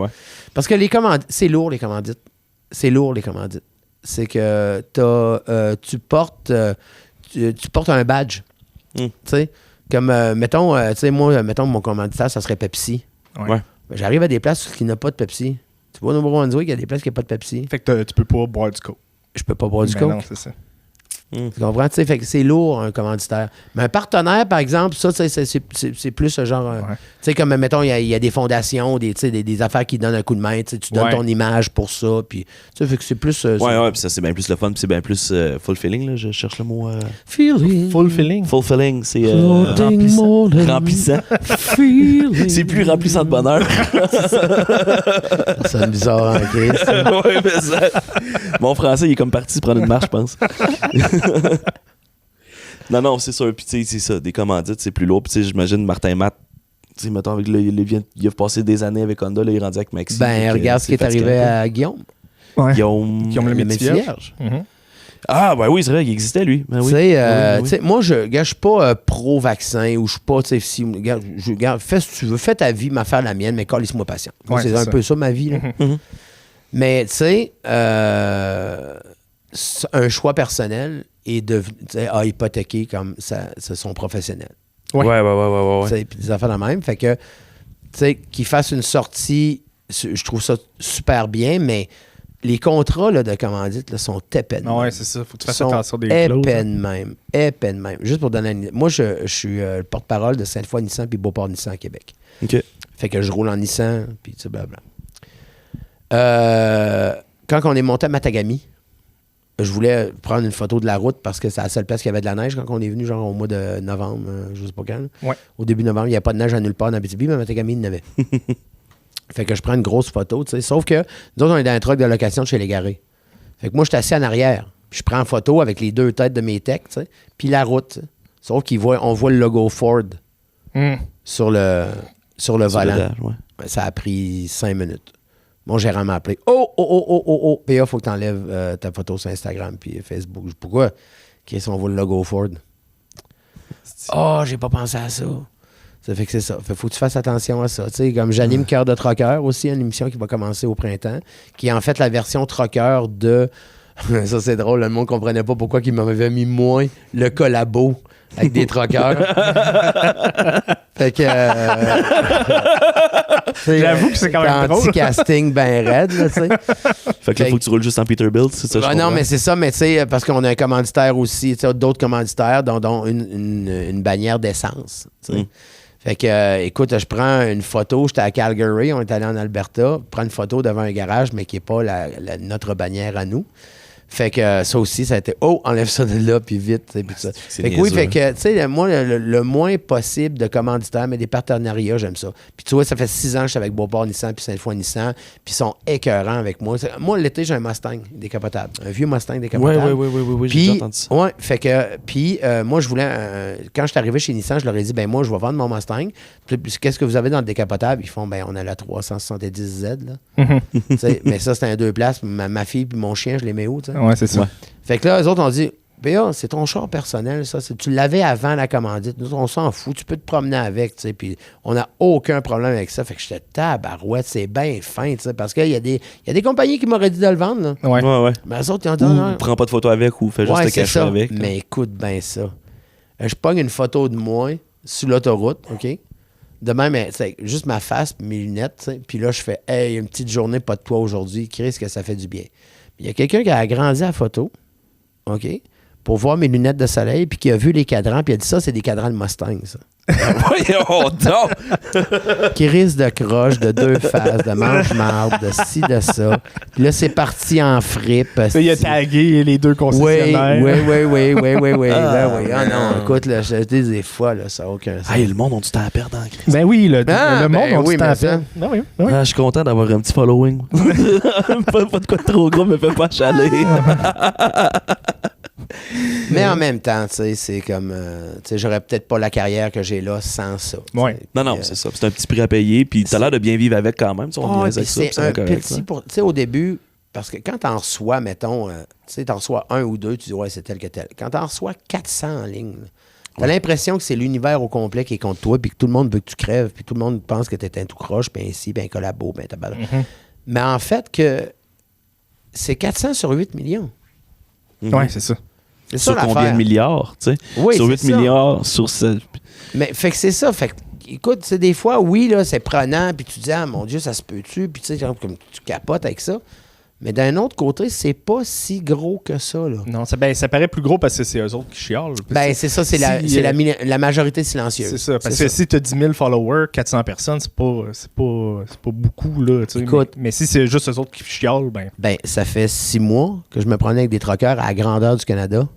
Parce que les commandites, c'est lourd, les commandites. C'est lourd, les commandites. C'est que tu portes un badge. Tu sais, comme, mettons, mettons, mon commanditaire, ça serait Pepsi. Ouais. Ben, j'arrive à des places qui n'ont pas de Pepsi. Tu vois, au Nouveau-Brunswick, il y a des places qui n'ont pas de Pepsi. Fait que tu peux pas boire du Coke. Je peux pas boire du Coke. Non, c'est ça. Tu comprends? T'sais, fait que c'est lourd, un commanditaire. Mais un partenaire, par exemple, ça, c'est plus ce genre... Tu sais, comme, mettons, il y a des fondations, des affaires qui donnent un coup de main. Tu donnes ton image pour ça. Puis, fait que c'est plus... puis ça, c'est bien plus le fun. Puis c'est bien plus fulfilling, là. Je cherche le mot... Feeling. Fulfilling. Fulfilling, c'est... remplissant. C'est plus remplissant de bonheur. Ça sonne bizarre, en Christ. Oui, mais ça... Mon français, il est comme parti prendre une marche, je pense. Non, c'est sûr. Puis, tu sais, c'est ça. Des commandites, c'est plus lourd. Puis, tu sais, j'imagine Martin Matt, tu sais, mettons, avec il a passé des années avec Honda, là, il est rendu avec Maxi. Ben, regarde ce qui est arrivé à Guillaume. Ouais. Guillaume le Métis-Vierge. Ah, ben oui, c'est vrai, il existait, lui. Ben, oui. Tu sais, moi, je suis pas pro-vaccin ou je suis pas, tu sais, fais ce que tu veux, fais ta vie, fais la mienne, mais calisse-moi patient. C'est un peu ça, ma vie, là. Mais, tu sais, un choix personnel et a hypothéqué comme ça, c'est son professionnel. Ouais. Puis des affaires de même. Fait que, tu sais, qu'il fasse une sortie, je trouve ça super bien, mais les contrats là, de commandite là, sont épais de même. Ouais, c'est ça. Faut que tu fasses attention des clauses. Épais de même. Juste pour donner une idée. Moi, je suis le porte-parole de Sainte-Foy Nissan puis Beauport Nissan à Québec. OK. Fait que je roule en Nissan, puis tu sais, blabla. Quand on est monté à Matagami, je voulais prendre une photo de la route parce que c'est la seule place qui avait de la neige quand on est venu, genre au mois de novembre, je sais pas quand. Ouais. Au début novembre, il n'y a pas de neige à nulle part dans Abitibi, mais à Matagami, il y en avait. Fait que je prends une grosse photo, tu sais. Sauf que nous autres, on est dans un truck de location de chez les Garés. Fait que moi, je suis assis en arrière. Puis je prends une photo avec les deux têtes de mes techs, tu sais. Puis la route, t'sais. Sauf qu'on voit le logo Ford sur le volant. Ça a pris 5 minutes. Mon gérant m'a appelé. Oh! PA, il faut que tu enlèves ta photo sur Instagram puis Facebook. Pourquoi? Qu'est-ce qu'on voit le logo Ford? J'ai pas pensé à ça. Ça fait que c'est ça. Faut que tu fasses attention à ça. T'sais, comme j'anime Cœur de Trucker aussi, une émission qui va commencer au printemps, qui est en fait la version trucker de... Ça, c'est drôle. Le monde comprenait pas pourquoi il m'avait mis moins le collabo avec des truckers. Fait que... J'avoue que c'est quand même drôle. Anti-casting ben raide, là, tu sais. Fait que là, il faut que tu roules juste en Peterbilt, c'est ça? Non, mais c'est ça, mais tu sais, parce qu'on a un commanditaire aussi, tu sais, d'autres commanditaires, dont une bannière d'essence, tu sais. Fait que, écoute, je prends une photo, j'étais à Calgary, on est allé en Alberta, je prends une photo devant un garage, mais qui n'est pas notre bannière à nous. Fait que ça aussi, ça a été enlève ça de là, puis vite. Puis ça. Fait que oui, fait que, tu sais, moi, le moins possible de commanditaires, mais des partenariats, j'aime ça. Puis tu vois, ça fait 6 ans que je suis avec Beauport Nissan, puis Sainte-Foy Nissan, puis ils sont écœurants avec moi. Moi, l'été, j'ai un Mustang décapotable. Un vieux Mustang décapotable. Oui, j'ai déjà entendu ça. Ouais, fait que, puis moi, je voulais, quand je suis arrivé chez Nissan, je leur ai dit, moi, je vais vendre mon Mustang. Puis, qu'est-ce que vous avez dans le décapotable? Ils font, on a la 370Z, là. Mais ça, c'était un 2 places. Ma fille puis mon chien, je les mets où, tu sais? Ouais, c'est ça. Ouais. Fait que là, eux autres ont dit, Béa, c'est ton char personnel, ça. Tu l'avais avant la commandite. Nous, on s'en fout. Tu peux te promener avec, tu sais. Puis on n'a aucun problème avec ça. Fait que j'étais tabarouette, c'est bien fin, tu sais. Parce qu'il y a des compagnies qui m'auraient dit de le vendre, là. Ouais. Mais eux autres, ils ont dit, prends pas de photo avec ou fais juste te cacher avec. Mais écoute bien ça. Je pogne une photo de moi sur l'autoroute, OK? De même, juste ma face, mes lunettes, t'sais. Puis là, je fais « Hey, une petite journée, pas de toi aujourd'hui. Chris, que ça fait du bien. » Il y a quelqu'un qui a agrandi la photo, OK, pour voir mes lunettes de soleil, puis qui a vu les cadrans, puis il a dit « Ça, c'est des cadrans de Mustang, ça. » Voyons donc! Chris de croche, de 2 faces, de manche-marde, de ci, de ça. Puis là, c'est parti en fripe. Il a tagué les 2 concessionnaires. Oui. Ah non, écoute, là, je te dis des fois, là, ça n'a aucun sens. Hey, le monde, on du temps à perdre en crise. Ben oui, le monde, on oui, dit mais ça. Ben oui. Ah, je suis content d'avoir un petit following. pas de quoi de trop gros, mais fais pas chaler. Mais en même temps, tu sais, c'est comme... tu sais, j'aurais peut-être pas la carrière que j'ai là sans ça. Ouais. Non, c'est ça. C'est un petit prix à payer, puis t'as l'air de bien vivre avec quand même. C'est un petit... Tu sais, au début, parce que quand t'en reçois, mettons, tu sais, t'en reçois 1 ou 2, tu dis « Ouais, c'est tel que tel ». Quand t'en reçois 400 en ligne, t'as l'impression que c'est l'univers au complet qui est contre toi, puis que tout le monde veut que tu crèves, puis tout le monde pense que t'es un tout croche, puis ainsi, puis un collabo, puis t'as Mais en fait, que c'est 400 sur 8 millions. Ouais, c'est ça. C'est sur ça, combien l'affaire. de milliards, tu sais? Oui, sur c'est 8 ça. milliards, sur 7. Mais fait que c'est ça. Fait que, écoute, c'est des fois, oui, là, c'est prenant, puis tu dis, ah mon Dieu, ça se peut-tu? Puis tu sais, comme tu capotes avec ça. Mais d'un autre côté, c'est pas si gros que ça, là. Non, ça paraît plus gros parce que c'est eux autres qui chialent. Ben, c'est ça, c'est la majorité silencieuse. C'est ça. Parce que si tu as 10 000 followers, 400 personnes, c'est pas beaucoup, là. Tu sais. Écoute, mais si c'est juste eux autres qui chialent, ben. Ben, ça fait 6 mois que je me prenais avec des truckers à la grandeur du Canada.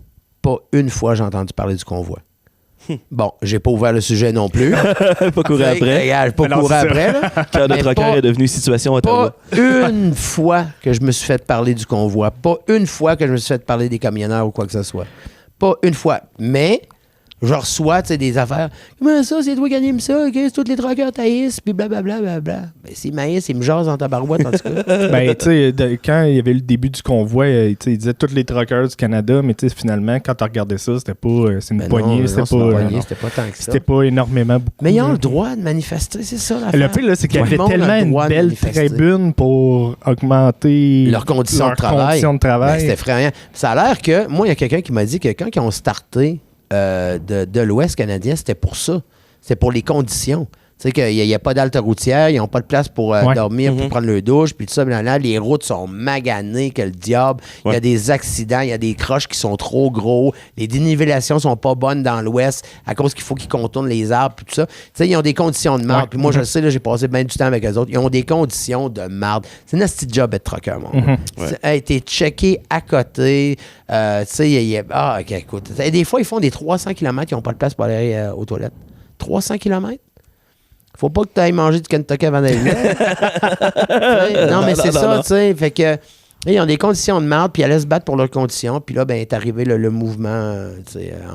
Pas une fois j'ai entendu parler du convoi. Bon, j'ai pas ouvert le sujet non plus. Pas courir après. Regarde, pas courir après, là. Cœur de Mais troqueur pas- est devenu situation Ottawa. Pas une fois que je me suis fait parler du convoi. Pas une fois que je me suis fait parler des camionneurs ou quoi que ce soit. Pas une fois. Mais je reçois, tu sais, des affaires. Comment ça, c'est toi qui anime ça? OK, c'est tous les truckers taïs, puis blablabla. Ben, s'ils maïs, ils me jasent dans ta barouette, en tout cas. Ben, tu sais, quand il y avait le début du convoi, tu sais, il disait tous les truckers du Canada, mais tu sais, finalement, quand tu regardais ça, c'était pas. C'est une Ben poignée, non, c'était c'est une pas. poignée, c'était pas tant que ça. C'était pas énormément beaucoup. Mais ils ont là. le droit de manifester, c'est ça l'affaire. Le pire, là, c'est qu'il y Tout avait le monde a tellement le une droit de belle manifester. tribune pour augmenter Leurs conditions de travail. conditions de travail. Ben, c'était effrayant. Ça a l'air que, moi, il y a quelqu'un qui m'a dit que quand ils ont starté de l'Ouest canadien, c'était pour ça. C'était pour les conditions. Tu sais qu'il n'y a pas d'halte routière, ils n'ont pas de place pour dormir, pour prendre le douche, puis tout ça. Mais là, les routes sont maganées que le diable. Il y a des accidents, il y a des croches qui sont trop gros. Les dénivellations sont pas bonnes dans l'Ouest à cause qu'il faut qu'ils contournent les arbres, puis tout ça. Tu sais, ils ont des conditions de marde. Puis moi, je le sais, là, j'ai passé bien du temps avec eux autres. Ils ont des conditions de marde. C'est un petit job être trucker, mon gars. Hey, t'es checké à côté. Tu sais, OK, écoute. Des fois, ils font des 300 km, ils n'ont pas de place pour aller aux toilettes. 300 km? Faut pas que tu ailles manger du Kentucky avant d'aller là. Non, mais c'est ça, tu sais. Fait que, ils ont des conditions de merde, puis ils allaient se battre pour leurs conditions. Puis là, ben, est arrivé le mouvement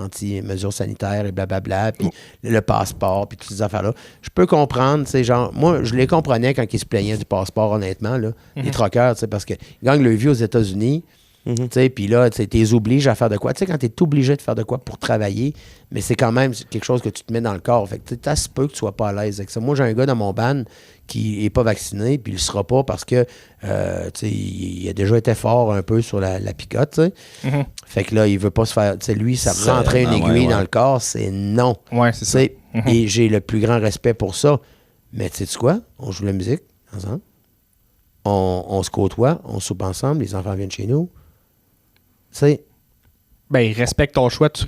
anti-mesures sanitaires et blablabla, puis le passeport, puis toutes ces affaires-là. Je peux comprendre, tu sais, genre, moi, je les comprenais quand ils se plaignaient du passeport, honnêtement, là, les truckers, tu sais, parce qu'ils gagnent le vie aux États-Unis. Tu sais, puis là, tu les obliges à faire de quoi. Tu sais, quand tu es obligé de faire de quoi pour travailler, mais c'est quand même quelque chose que tu te mets dans le corps. Fait que tu as peu que tu sois pas à l'aise avec ça. Moi, j'ai un gars dans mon band qui est pas vacciné, puis il le sera pas parce que, tu sais, il a déjà été fort un peu sur la picote, tu sais. Fait que là, il veut pas se faire... Tu sais, lui, ça rentrer une aiguille dans le corps, c'est non. Ouais, c'est ça. Et j'ai le plus grand respect pour ça. Mais tu sais quoi? On joue la musique ensemble. On se côtoie, on soupe ensemble, les enfants viennent chez nous. Tu sais, Ben, il respecte ton choix, tu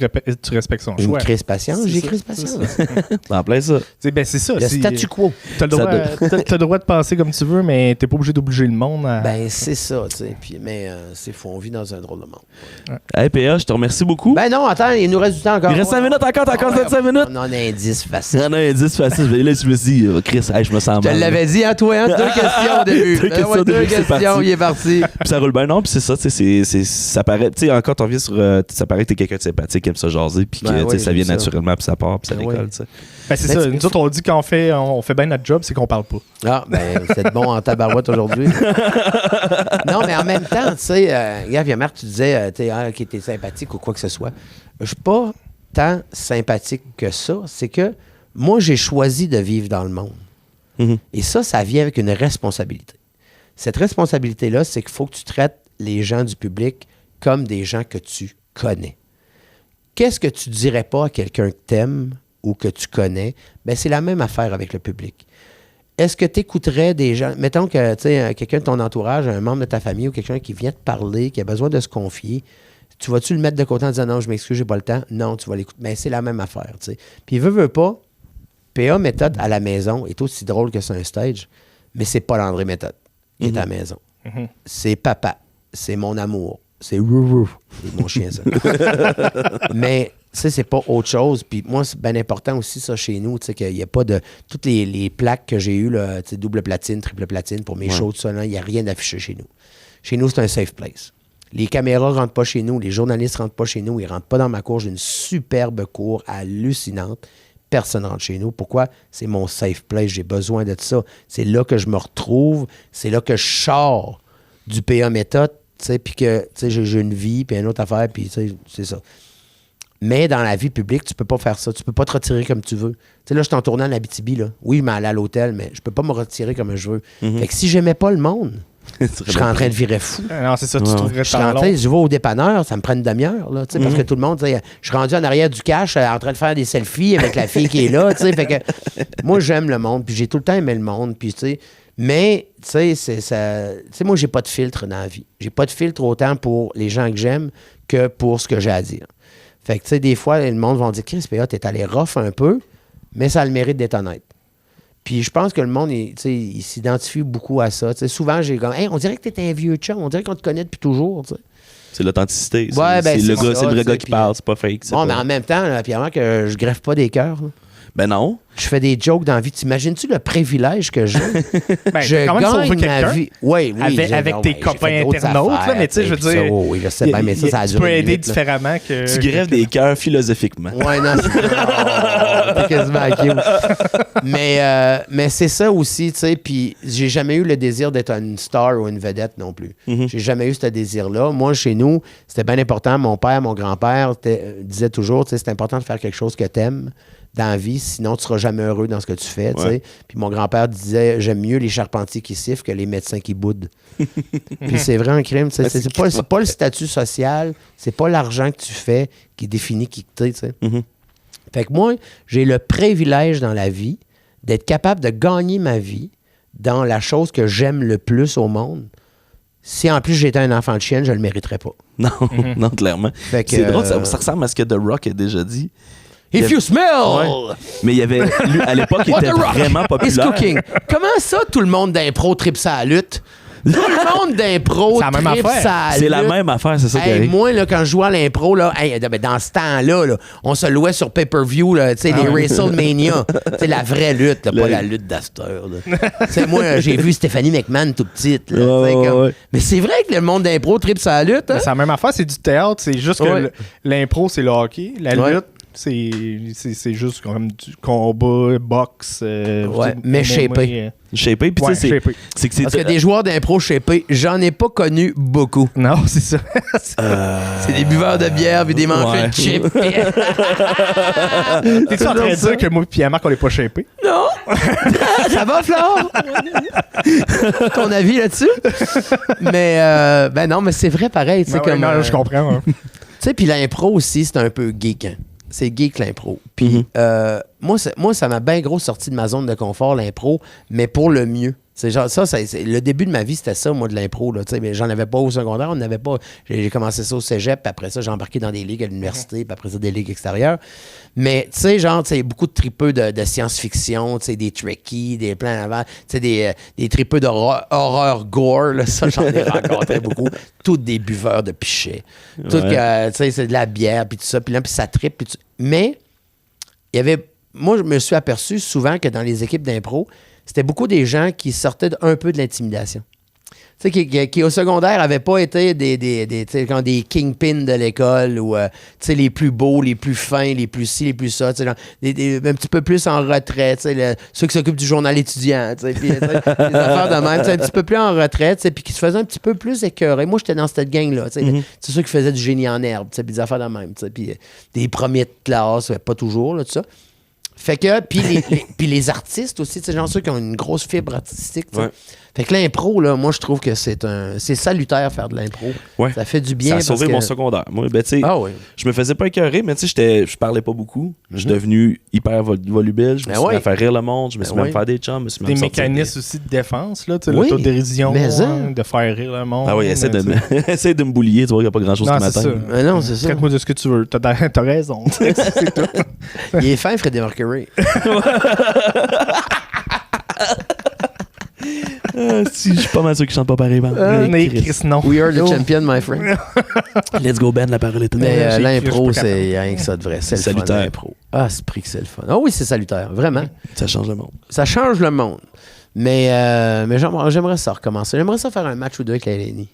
respectes son une choix. crise patience, C'est j'ai ça, crise c'est patience. C'est en plein ça. Ben, c'est ça. Le si- statu quo. T'as le droit de penser comme tu veux, mais t'es pas obligé d'obliger le monde à. Ben, c'est ça, tu sais. Mais c'est fou, on vit dans un drôle de monde. Hey, PA, je te remercie beaucoup. Ben non, attends, il nous reste du temps encore. Il reste 5 minutes encore, t'as encore 5 minutes. On en a un 10 facile. Il y en a un 10 facile. Là, je me suis dit, Chris, hey, je me sens Je te mal. l'avais dit, hein, toi, hein? 2 questions au début. Deux questions au Deux début, c'est questions, parti. il est parti. Puis ça roule bien, non? Puis c'est ça, tu sais, ça paraît. Tu sais, encore, t'en viens sur. Ça paraît que t'es quelqu'un de sympathique, qui aime ça jaser, puis que Ben tu sais, oui, ça vient j'aime ça. naturellement, puis ça part, puis ça Ben décolle, oui. tu sais. Ben, c'est Mais ça. tu- Nous autres, on dit qu'on fait bien notre job, c'est qu'on parle pas. Ah, ben, c'est bon en tabarouette aujourd'hui. Non, mais en même temps, tu sais, regarde, Pierre-Marc, tu disais, qu'il était sympathique ou quoi que ce soit. Je suis pas tant sympathique que ça. C'est que moi, j'ai choisi de vivre dans le monde. Mhm. Et ça vient avec une responsabilité. Cette responsabilité-là, c'est qu'il faut que tu traites les gens du public comme des gens que tu connais. Qu'est-ce que tu dirais pas à quelqu'un que t'aimes ou que tu connais, ben c'est la même affaire avec le public. Est-ce que tu écouterais des gens, mettons que tu sais, quelqu'un de ton entourage, un membre de ta famille ou quelqu'un qui vient te parler, qui a besoin de se confier, tu vas-tu le mettre de côté en disant non, je m'excuse, j'ai pas le temps? Non, tu vas l'écouter. Mais c'est la même affaire, tu sais. Puis veut pas, PA méthode à la maison est aussi drôle que sur un stage, mais c'est pas l'André méthode qui est à la maison. C'est papa, c'est mon amour, c'est roux, c'est mon chien ça. Mais tu sais, c'est pas autre chose. Puis moi, c'est bien important aussi, ça, chez nous, tu sais, qu'il n'y a pas de... Toutes les plaques que j'ai eues, là, tu sais, double platine, triple platine, pour mes shows, tout ça, il n'y a rien d'affiché chez nous. Chez nous, c'est un safe place. Les caméras rentrent pas chez nous, les journalistes rentrent pas chez nous, ils rentrent pas dans ma cour. J'ai une superbe cour hallucinante. Personne rentre chez nous. Pourquoi? C'est mon safe place. J'ai besoin de ça. C'est là que je me retrouve. C'est là que je sors du PA méthode, tu sais, puis que, tu sais, j'ai une vie, puis une autre affaire, puis, tu sais, c'est ça. Mais dans la vie publique, tu peux pas faire ça. Tu peux pas te retirer comme tu veux. Tu sais, là, je suis en tournant en Abitibi, là. Oui, je m'allais à l'hôtel, mais je peux pas me retirer comme je veux. Fait que si j'aimais pas le monde, je serais en train de virer fou. Non, c'est ça, tu trouverais Je suis en train, je vais au dépanneur, ça me prend une demi-heure, là, tu sais, parce que tout le monde, tu sais, je suis rendu en arrière du cash en train de faire des selfies avec la fille qui est là, tu sais, fait que moi, j'aime le monde, puis j'ai tout le temps aimé le monde, puis tu sais, mais, tu sais, c'est ça, tu sais, moi, j'ai pas de filtre dans la vie. J'ai pas de filtre autant pour les gens que j'aime que pour ce que j'ai à dire. Fait que, tu sais, des fois, le monde va dire, Chris P.A., t'es allé rough un peu, mais ça a le mérite d'être honnête. Puis je pense que le monde, il s'identifie beaucoup à ça. T'sais, souvent, j'ai comme, hey, on dirait que t'es un vieux chum, on dirait qu'on te connaît depuis toujours. T'sais. C'est l'authenticité. Ouais, c'est le vrai gars qui parle, c'est pas fake. Bon, mais en même temps, là, Pierre-Marc, que je greffe pas des cœurs. Là. Ben non. Je fais des jokes dans la vie. T'imagines-tu le privilège que j'ai? Ben, je quand même sauver gagne ma quelqu'un. vie. Oui, Avec tes copains internautes, là, mais tu sais, je veux dire. Oui, je sais bien, mais ça a tu duré peux aider limite, là. différemment que. Tu grèves des cœurs philosophiquement. Ouais, non, c'est quasiment cute. Mais c'est ça aussi, tu sais. Puis j'ai jamais eu le désir d'être une star ou une vedette non plus. J'ai jamais eu ce désir-là. Moi, chez nous, c'était bien important. Mon père, mon grand-père disaient toujours, tu sais, c'est important de faire quelque chose que t'aimes dans la vie, sinon tu seras jamais heureux dans ce que tu fais, tu sais. Puis mon grand-père disait, j'aime mieux les charpentiers qui sifflent que les médecins qui boudent. Puis c'est vrai un crime, tu sais. C'est pas le statut social, c'est pas l'argent que tu fais qui définit qui t'es, tu sais. Fait que moi, j'ai le privilège dans la vie d'être capable de gagner ma vie dans la chose que j'aime le plus au monde. Si en plus j'étais un enfant de chienne, je le mériterais pas. Non, non, clairement. Fait que, c'est drôle, ça ressemble à ce que The Rock a déjà dit. If you smell! Ouais. Mais il y avait, lui, à l'époque, il What était the rock vraiment is populaire. cooking. Comment ça, tout le monde d'impro tripe sa lutte? Tout le monde d'impro C'est la même tripe affaire. sa lutte. C'est la même affaire, c'est ça qui Hey, arrive. moi, là, quand je jouais à l'impro, là, hey, dans ce temps-là, là, on se louait sur pay-per-view, là, les WrestleMania. La vraie lutte, là, pas la lutte d'Astor. Moi, j'ai vu Stephanie McMahon tout petite. Là, comme... Mais c'est vrai que le monde d'impro tripe sa lutte. Hein? C'est la même affaire, c'est du théâtre, c'est juste que l'impro, c'est le hockey. La lutte, c'est juste comme du combat, boxe. Mais shapé. Shapé, puis tu sais, shapé. c'est que c'est. Parce que des joueurs d'impro shapés, j'en ai pas connu beaucoup. Non, c'est ça. C'est des buveurs de bière puis des mangeurs de chips. T'es-tu en train de dire que moi et Pierre-Marc, on n'est pas shapé? Non! Ça va, Flore? Ton avis là-dessus? Mais, ben non, mais c'est vrai pareil. Tu sais, comme, non, je comprends. Hein. Tu sais, puis l'impro aussi, c'est un peu geek. Hein. C'est geek l'impro. Puis moi, ça m'a bien gros sorti de ma zone de confort, l'impro, mais pour le mieux. C'est genre le début de ma vie, c'était ça, moi, de l'impro. Là, mais j'en avais pas au secondaire, on n'avait pas. J'ai commencé ça au cégep, puis après ça, j'ai embarqué dans des ligues à l'université, puis après ça, des ligues extérieures. Mais, tu sais, genre, beaucoup de tripeux de science-fiction, des trekkies, des plans avant, des tripeux d'horreur gore, là, ça, j'en ai rencontré beaucoup. Tous des buveurs de pichet. Tout que, tu sais, c'est de la bière, puis tout ça, puis là, puis ça tripe. Mais, il y avait. Moi, je me suis aperçu souvent que dans les équipes d'impro, c'était beaucoup des gens qui sortaient un peu de l'intimidation. Tu sais, qui au secondaire n'avaient pas été des kingpins de l'école ou les plus beaux, les plus fins, les plus ci, les plus ça. Un petit peu plus en retrait. Ceux qui s'occupent du journal étudiant. Puis, des affaires de même. Un petit peu plus en retrait. Puis qui se faisaient un petit peu plus écœurés. Moi, j'étais dans cette gang-là. C'est ceux qui faisaient du génie en herbe. Puis des affaires de même. Puis des premiers de classe, pas toujours, là, tout ça. Fait que, puis les artistes aussi, tu sais, genre ceux qui ont une grosse fibre artistique, tu sais. Ouais. Fait que l'impro, là, moi, je trouve que c'est salutaire faire de l'impro. Ouais. Ça fait du Ça bien. a sauvé parce mon que... secondaire. Moi, ben, tu sais, Ah oui. je me faisais pas écœurer, mais tu sais, je parlais pas beaucoup. Je suis devenu hyper volubile. Je me Ben suis mis ouais. à faire rire le monde. Je me suis Ben mis à ouais. me faire des chums. Je me suis mis Des à me sortir mécanismes aussi de défense, là, tu sais, Oui, l'autodérision, mais ça. de faire rire le monde. Ah oui, essaie de tu sais. essaie de me boulier. Tu vois qu'il n'y a pas grand-chose Non, qui c'est ça. m'atteint. Mais non, c'est ça. Traite-moi de ce que tu veux. T'as raison. C'est tout. Il est fin, Freddie Mercury. Si, je suis pas mal sûr qu'il chante pas pareil. Mais Chris, non. We are the champion, my friend. Let's go, Ben, la parole est à toi. Mais J'ai l'impro, écrit, je suis pas c'est rien que ça de vrai. C'est le fun, Salutaire. l'impro. Ah, c'est pris que c'est le fun. Ah oui, c'est salutaire, vraiment. Ça change le monde. Ça change le monde. Mais j'aimerais ça recommencer. J'aimerais ça faire un match ou deux avec la LNI.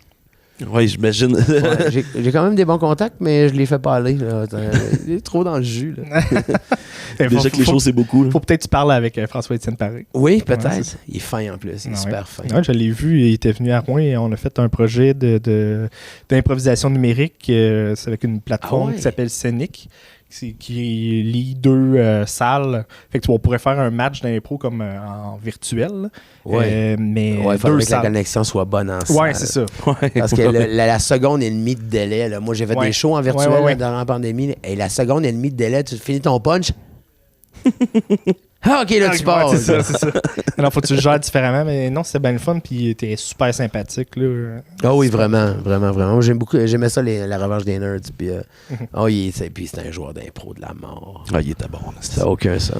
Oui, j'imagine. Ouais, j'ai quand même des bons contacts, mais je les fais pas aller. Là. Il est trop dans le jus. Là. Déjà que les choses, c'est beaucoup. Là. Faut peut-être que tu parles avec François-Étienne Paré. Oui, Ouais, peut-être. c'est ça. Il est fin en plus. Il est Ouais. super fin. Ouais, je l'ai vu, il était venu à Rouen et on a fait un projet d'improvisation numérique. C'est avec une plateforme Ah ouais. qui s'appelle Scénic, qui lie deux salles. Fait que on pourrait faire un match d'impro comme en virtuel. Là. Ouais. Mais Ouais, il deux faudrait que la salles. connexion soit bonne ensemble. Ouais, c'est ça. Parce que la seconde et demie de délai, là, moi j'ai fait Ouais. des shows en virtuel Ouais, ouais. là, durant la pandémie, et la seconde et demie de délai, tu finis ton punch. Ah, ok, là tu pars. Ouais, c'est ça. Alors, faut que tu le gères différemment, mais non, c'était bien le fun, puis t'es super sympathique. Là. Ah oui, vraiment, vraiment, vraiment. J'aimais ça, la revanche des nerds. Puis, puis c'était un joueur d'impro de la mort. Ah, il était bon. Ça n'a aucun sens.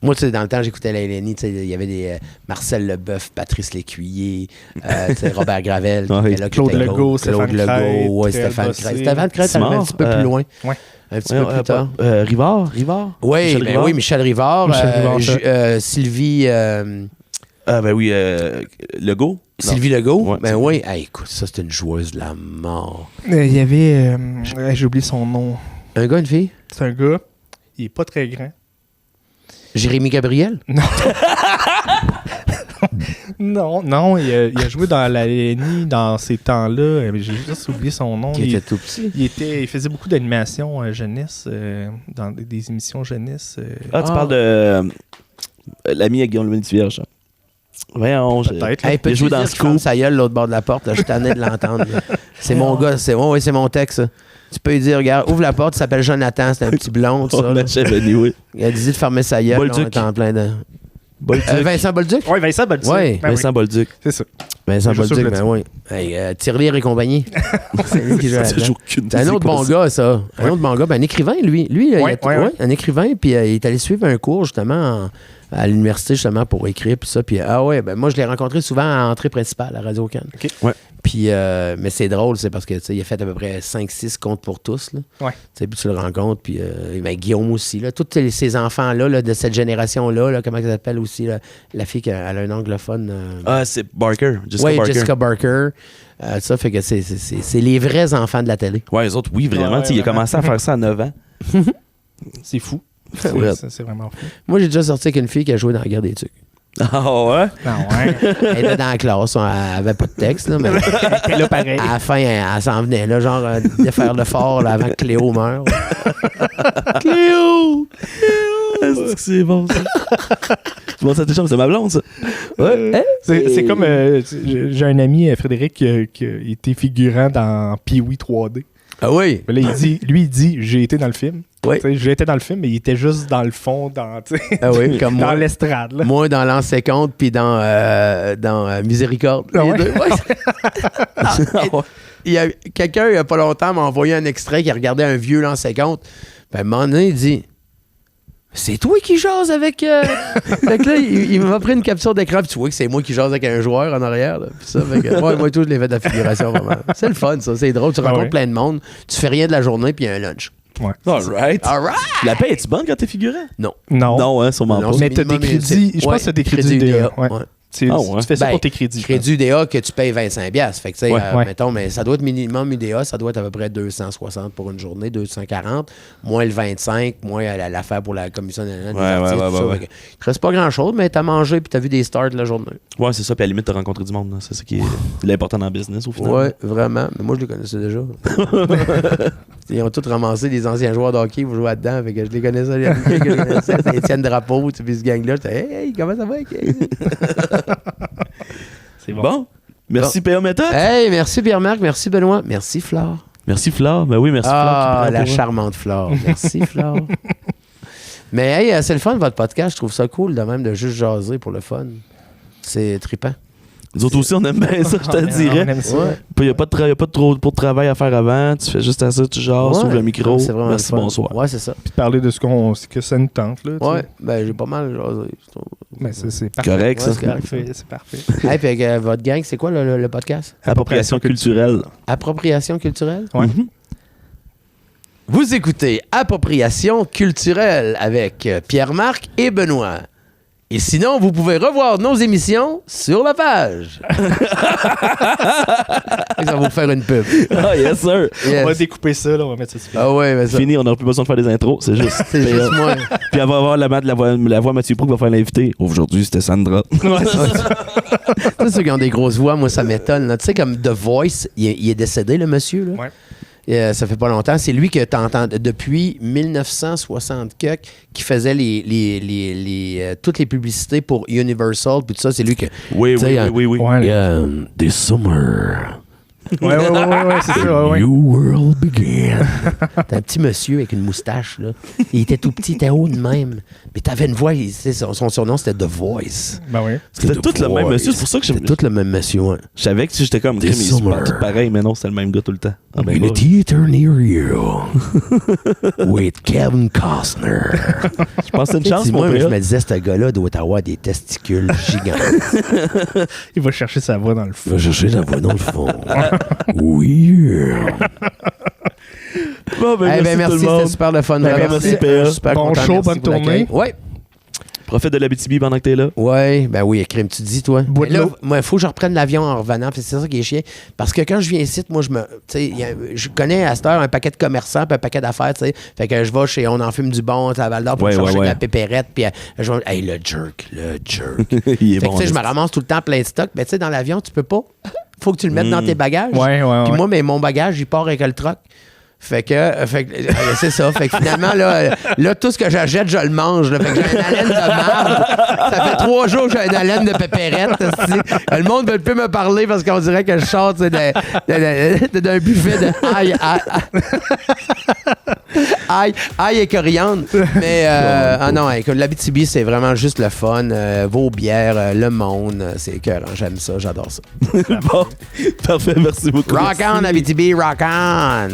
Moi, tu sais, dans le temps, j'écoutais la LNI, tu sais, il y avait des Marcel Leboeuf, Patrice Lécuyer, tu sais, Robert Gravel, qui Ouais. était là, qui Claude était Legault, gros. Stéphane Claude Legault, Crête, ouais, Très Stéphane Bossé. Crête. Stéphane Crête, Simard, un petit peu plus loin. Ouais. Un petit peu plus tard. Rivard? Oui, Michel ben Rivard? oui, Michel Rivard. Michel Rivard, Sylvie... Ah, ben oui, Legault. Sylvie Legault? Ouais, ben Sylvie. oui. Hey, écoute, ça, c'est une joueuse de la mort. Il y avait... j'ai oublié son nom. Un gars, une fille? C'est un gars, il est pas très grand. Jérémy Gabriel? Non, il a joué dans la LNI dans ces temps-là. Mais j'ai juste oublié son nom. Qui était tout petit. Il faisait beaucoup d'animations jeunesse, dans des émissions jeunesse. Ah, tu parles de l'ami à Guillaume le Vierge. Voyons, Peut-être. Hey, Il a peux-tu joué dire dans que je ferme Scoop. sa gueule l'autre bord de la porte? Là, je suis tanné de l'entendre. Là. C'est mon gars. C'est mon texte, ça. Tu peux lui dire, regarde, ouvre la porte, il s'appelle Jonathan, c'est un petit blond, ça. On là. achève, anyway. Il a dit de fermer sa gueule. là, on Bolduc. est en plein de... Bolduc. Vincent Bolduc? Oui, Vincent Bolduc. Ouais, Ben oui, Vincent Bolduc. c'est ça. Vincent Je suis sûr Bolduc, que ben oui. Hey, Tirelire et compagnie. C'est lui qui joue Ça, là-dedans. j'ai aucune C'est un idée autre bon quoi gars, ça. Un autre bon gars. Ben, un écrivain, lui. Lui, Ouais, ouais. un écrivain, puis il est allé suivre un cours, justement, à l'université, justement, pour écrire, puis ça. Puis, moi, je l'ai rencontré souvent à l'entrée principale, à Radio-Can. OK. Ouais. Puis, mais c'est drôle, c'est parce que, tu sais, il a fait à peu près 5-6 contes pour tous, là. Ouais. Tu sais, puis tu le rencontres, puis ben, Guillaume aussi, là. Tous ces enfants-là, là, de cette génération-là, là, comment ça s'appelle aussi, là, la fille qui a un anglophone. Ah, c'est Barker. Oui, Barker. Jessica Barker. Ça fait que c'est les vrais enfants de la télé. Ouais, les autres, oui, vraiment. Ouais, Tu sais, il a vraiment. commencé à faire ça à 9 ans. C'est fou. Ouais. C'est vraiment fou. Moi, j'ai déjà sorti avec une fille qui a joué dans la guerre des tucs. Ah ouais? Non, ouais. Elle était dans la classe, elle avait pas de texte, là, mais T'es là pareil. à la fin, elle s'en venait, là, genre de faire le fort là, avant que Cléo meure. Cléo! Est-ce que c'est bon, ça? C'est bon, ça tes chambres, c'est ma blonde, ça. Ouais. C'est comme... j'ai un ami, Frédéric, qui a été figurant dans Pee-Wee 3D. Ah oui? Mais là, il dit, j'ai été dans le film. Oui. Tu sais, j'ai été dans le film, mais il était juste dans le fond, tu sais, Ah oui, comme dans moi. l'estrade. Là. Moi, dans l'an 50, puis dans Miséricorde. Ah Les ouais? deux. Ouais. Il y a quelqu'un, il y a pas longtemps, m'a envoyé un extrait qui regardait un vieux l'an 50. Puis à un moment donné, il dit... C'est toi qui jases avec... Fait que là, il m'a pris une capture d'écran, puis tu vois que c'est moi qui jase avec un joueur en arrière. Là. Puis ça, fait que, ouais, moi, tout, je l'ai fait de la figuration, vraiment. C'est le fun, ça. C'est drôle. Tu rencontres ouais. plein de monde, tu fais rien de la journée, puis il y a un lunch. Ouais. All right. All right! La paix, es-tu bonne quand t'es figurant? Non. Non. Non, hein, sûrement Non, pas. Mais t'as des minimum, crédits. Je pense ouais, que t'as des crédits UDA. Ouais. Ouais. Tu Ah ouais. fais ça Ben, pour tes crédits. je Crédit UDA que tu payes 25$. Fait que, tu sais, Ouais. Ouais. mettons, mais ça doit être minimum UDA, ça doit être à peu près 260 pour une journée, 240, moins le 25, moins l'affaire pour la commission des artistes, ouais, tout ça. ouais. Fait que, il te reste pas grand-chose, mais t'as mangé puis t'as vu des stars de la journée. Ouais, c'est ça. Puis à la limite, t'as rencontré du monde. Là. C'est ça qui est l'important dans le business, au final. Ouais, vraiment. Mais moi, je les connaissais déjà. Ils ont tous ramassé des anciens joueurs de hockey pour jouer là-dedans. Fait que je les connaissais. Il y a quelqu'un que je connaissais, c'est Étienne Drapeau, puis ce gang-là. J'étais hey, comment ça va? C'est bon. Bon. Merci, PA Méthode. Hey, merci Pierre-Marc, merci Benoît, merci Flore. Merci, Flore. Ben oui, merci, Flore. Ah, qui prend la pour- charmante Flore. Merci Flore. Mais hey, c'est le fun votre podcast. Je trouve ça cool de même de juste jaser pour le fun. C'est trippant. Nous autres aussi, on aime bien ça, je te dirais. On aime ça. Ouais. Il n'y a pas de trop de travail à faire avant. Tu fais juste à ça, tu jases, Ouais. ouvres le micro. C'est vraiment Merci, le fun. bonsoir. Ouais, c'est ça. Puis de parler de ce que ça nous tente. Là, tu sais. Ouais, ben j'ai pas mal jasé. Ben, c'est parfait. Correct, ça. Ouais, c'est correct. C'est parfait. Hey, puis votre gang, c'est quoi le podcast? Appropriation culturelle. Appropriation culturelle? Ouais. Mhm. Vous écoutez Appropriation culturelle avec Pierre-Marc et Benoît. Et sinon, vous pouvez revoir nos émissions sur la page. Ça va vous faire une pub. Ah, yes, sir. Yes. On va découper ça, là, on va mettre ça dessus. Ah ouais, mais ça, Fini, on n'aura plus besoin de faire des intros, c'est juste. c'est juste moi. Puis elle va avoir la voix Mathieu Pro qui va faire l'invité. Aujourd'hui, c'était Sandra. Tu sais, ceux qui ont des grosses voix, moi, ça m'étonne. Là. Tu sais, comme The Voice, il est décédé, le monsieur. Là. Ouais. Ça fait pas longtemps. C'est lui que t'entends depuis 1960 qui faisait toutes les publicités pour Universal. Puis tout ça, c'est lui que... Oui, Tu sais, oui. Ouais, This summer, ouais, c'est ça. Ouais. new world began. T'as un petit monsieur avec une moustache, là. Il était tout petit, il était haut de même. Mais t'avais une voix, son surnom, c'était The Voice. Ben oui. C'était tout le même monsieur, c'est pour ça que C'était tout le même monsieur, ouais. je savais que j'étais comme, mais ils sont summer. tous pareils, mais non, c'était le même gars tout le temps. Ah, ben, In là, a theater near you, with Kevin Costner. je pense que c'est une chance, Moi, mon je père. me disais, ce gars-là doit avoir des testicules gigants. Il va chercher sa voix dans le fond. Va chercher la voix dans le fond. Weird. Bon, ben, Eh ben, merci, tout merci, le c'était monde. super le fun. Ben, vraiment. merci, PA. Super Bon content, show, merci bonne pour l'accueil. tournée. Ouais. Profite de l'Abitibi pendant que t'es là. Ouais, ben oui, crime, tu dis, toi. Bois de Mais là, l'eau. moi, il faut que je reprenne l'avion en revenant, puis c'est ça qui est chiant. Parce que quand je viens ici, moi, je connais à cette heure un paquet de commerçants, puis un paquet d'affaires, tu sais. Fait que je vais chez On en fume du bon, à Val d'Or, pour Ouais, chercher ouais, de la ouais. pépérette, puis je vais, hey, le jerk. Il est Fait que, bon. tu sais, je me en ramasse tout le temps plein de stock. Mais tu sais, dans l'avion, tu peux pas. Faut que tu le mettes dans tes bagages. Ouais. Puis moi, mais mon bagage, il part avec le truck. Fait que c'est ça. Fait que finalement, là, tout ce que j'achète, je le mange. Là. Fait que j'ai une haleine de marde. Ça fait 3 jours que j'ai une haleine de pépérette. Le monde ne veut plus me parler parce qu'on dirait que je sors d'un buffet de ail et coriandre. Mais non, écoute, l'Abitibi, c'est vraiment juste le fun. Vos bières, le monde, c'est écœurant. J'aime ça, j'adore ça. Bon, parfait, merci beaucoup. Rock on, Abitibi, rock on!